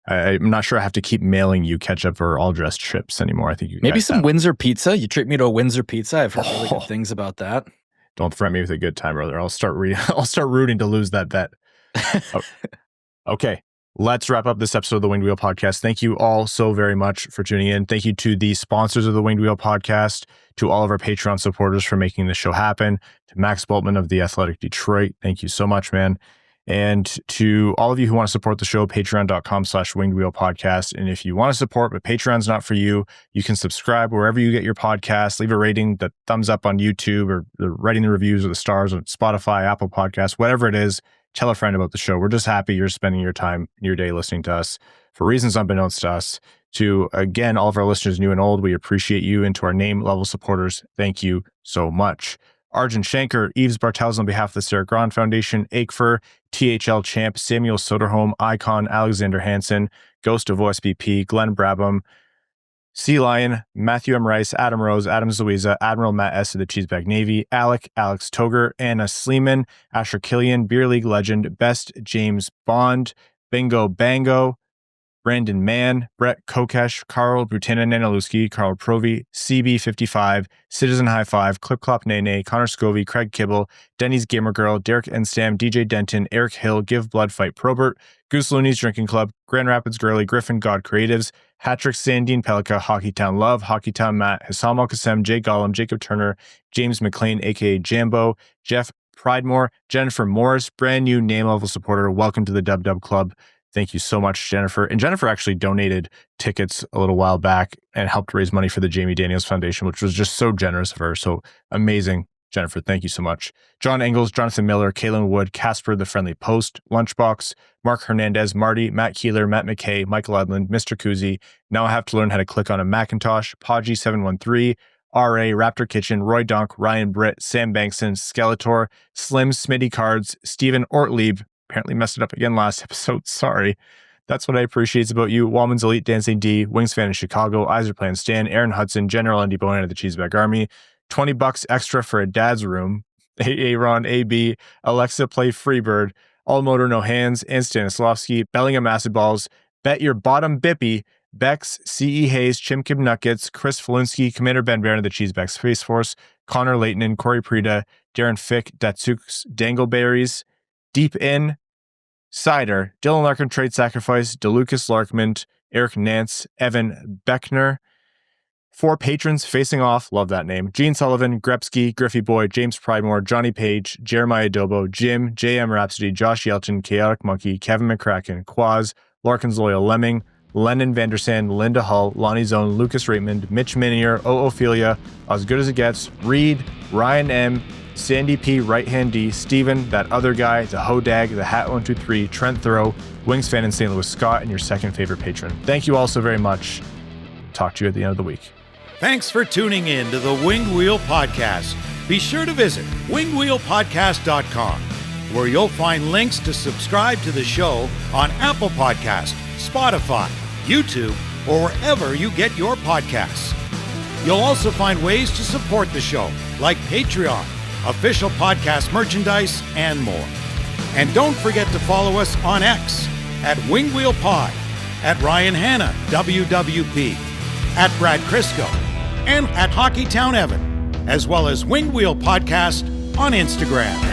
I'm not sure I have to keep mailing you ketchup or all-dressed chips anymore. I think you maybe some Windsor pizza. You treat me to a Windsor pizza. I've heard really good things about that. Don't threaten me with a good time, brother. I'll start rooting to lose that bet. Okay. Let's wrap up this episode of the Winged Wheel Podcast. Thank you all so very much for tuning in. Thank you to the sponsors of the Winged Wheel Podcast, to all of our Patreon supporters for making this show happen, to Max Bultman of the Athletic Detroit. Thank you so much, man. And to all of you who want to support the show, patreon.com/wingedwheelpodcast. And if you want to support, but Patreon's not for you, you can subscribe wherever you get your podcasts, leave a rating, the thumbs up on YouTube, or writing the reviews or the stars on Spotify, Apple Podcasts, whatever it is. Tell a friend about the show. We're just happy you're spending your time, your day listening to us for reasons unbeknownst to us. To, again, all of our listeners, new and old, we appreciate you. And to our name level supporters, thank you so much. Arjun Shankar, Yves Bartels on behalf of the Sarah Grand Foundation, Aikfer, THL Champ, Samuel Soderholm, Icon, Alexander Hansen, Ghost of OSBP, Glenn Brabham, Sea Lion, Matthew M. Rice, Adam Rose, Adam Zuiza, Admiral Matt S. of the Cheesebag Navy, Alex Toger, Anna Sleeman, Asher Killian, Beer League Legend, Best James Bond, Bingo Bango, Brandon Mann, Brett Kokesh, Carl Brutanen Nanaluski, Carl Provi, CB55, Citizen High Five, Clip Clop Nene, Connor Scovey, Craig Kibble, Denny's Gamer Girl, Derek Enstam, DJ Denton, Eric Hill, Give Blood Fight Probert, Goose Looney's Drinking Club, Grand Rapids Girly, Griffin God Creatives, Hatrick Sandine Pelika, Hockeytown Love, Hockeytown Matt, Hassam Al Qassem, Jay Gollum, Jacob Turner, James McLean, aka Jambo, Jeff Pridemore, Jennifer Morris, brand new name level supporter. Welcome to the Dub Dub Club. Thank you so much, Jennifer. And Jennifer actually donated tickets a little while back and helped raise money for the Jamie Daniels Foundation, which was just so generous of her. So amazing, Jennifer. Thank you so much. John Engels, Jonathan Miller, Kaylin Wood, Casper the Friendly Post, Lunchbox, Mark Hernandez, Marty, Matt Keeler, Matt McKay, Michael Edlund, Mr. Kuzi. Now I have to learn how to click on a Macintosh, Podgy713, RA, Raptor Kitchen, Roy Donk, Ryan Britt, Sam Bankson, Skeletor, Slim, Smitty Cards, Stephen Ortlieb. Apparently messed it up again last episode. Sorry. That's what I appreciate about you. Wallman's Elite, Dancing D, Wings Fan in Chicago, Iser Plan Stan, Aaron Hudson, General Andy Bowen of the Cheesebag Army, $20 extra for a dad's room, Aaron AB, Alexa Play Freebird, All Motor No Hands, and Stanislavski, Bellingham Acid Balls, Bet Your Bottom Bippy, Bex, C.E. Hayes, Chim Kim Nuggets, Chris Falinsky, Commander Ben Baron of the Cheesebag Space Force, Connor Leighton, Corey Prida, Darren Fick, Datsuks, Dangleberries, Deep In, Seider, Dylan Larkin Trade Sacrifice, DeLucas Larkmont, Eric Nance, Evan Beckner. 4 patrons facing off, love that name. Gene Sullivan, Grepsky, Griffey Boy, James Pridemore, Johnny Page, Jeremiah Dobo, Jim, JM Rhapsody, Josh Yelchin, Chaotic Monkey, Kevin McCracken, Quaz, Larkin's Loyal Lemming, Lennon Vandersand, Linda Hull, Lonnie Zone, Lucas Raymond, Mitch Minier, Ophelia, As Good As It Gets, Reed, Ryan M., Sandy P, Right Hand D, Steven, That Other Guy, The Hodag, The Hat 123, Trent Thoreau, Wings Fan in St. Louis, Scott, and your second favorite patron. Thank you all so very much. Talk to you at the end of the week. Thanks for tuning in to the Winged Wheel Podcast. Be sure to visit wingedwheelpodcast.com, where you'll find links to subscribe to the show on Apple Podcasts, Spotify, YouTube, or wherever you get your podcasts. You'll also find ways to support the show, like Patreon, official podcast merchandise, and more. And don't forget to follow us on X at Winged Wheel Pod, at Ryan Hanna, WWP, at Brad Crisco, and at Hockeytown Evan, as well as Winged Wheel Podcast on Instagram.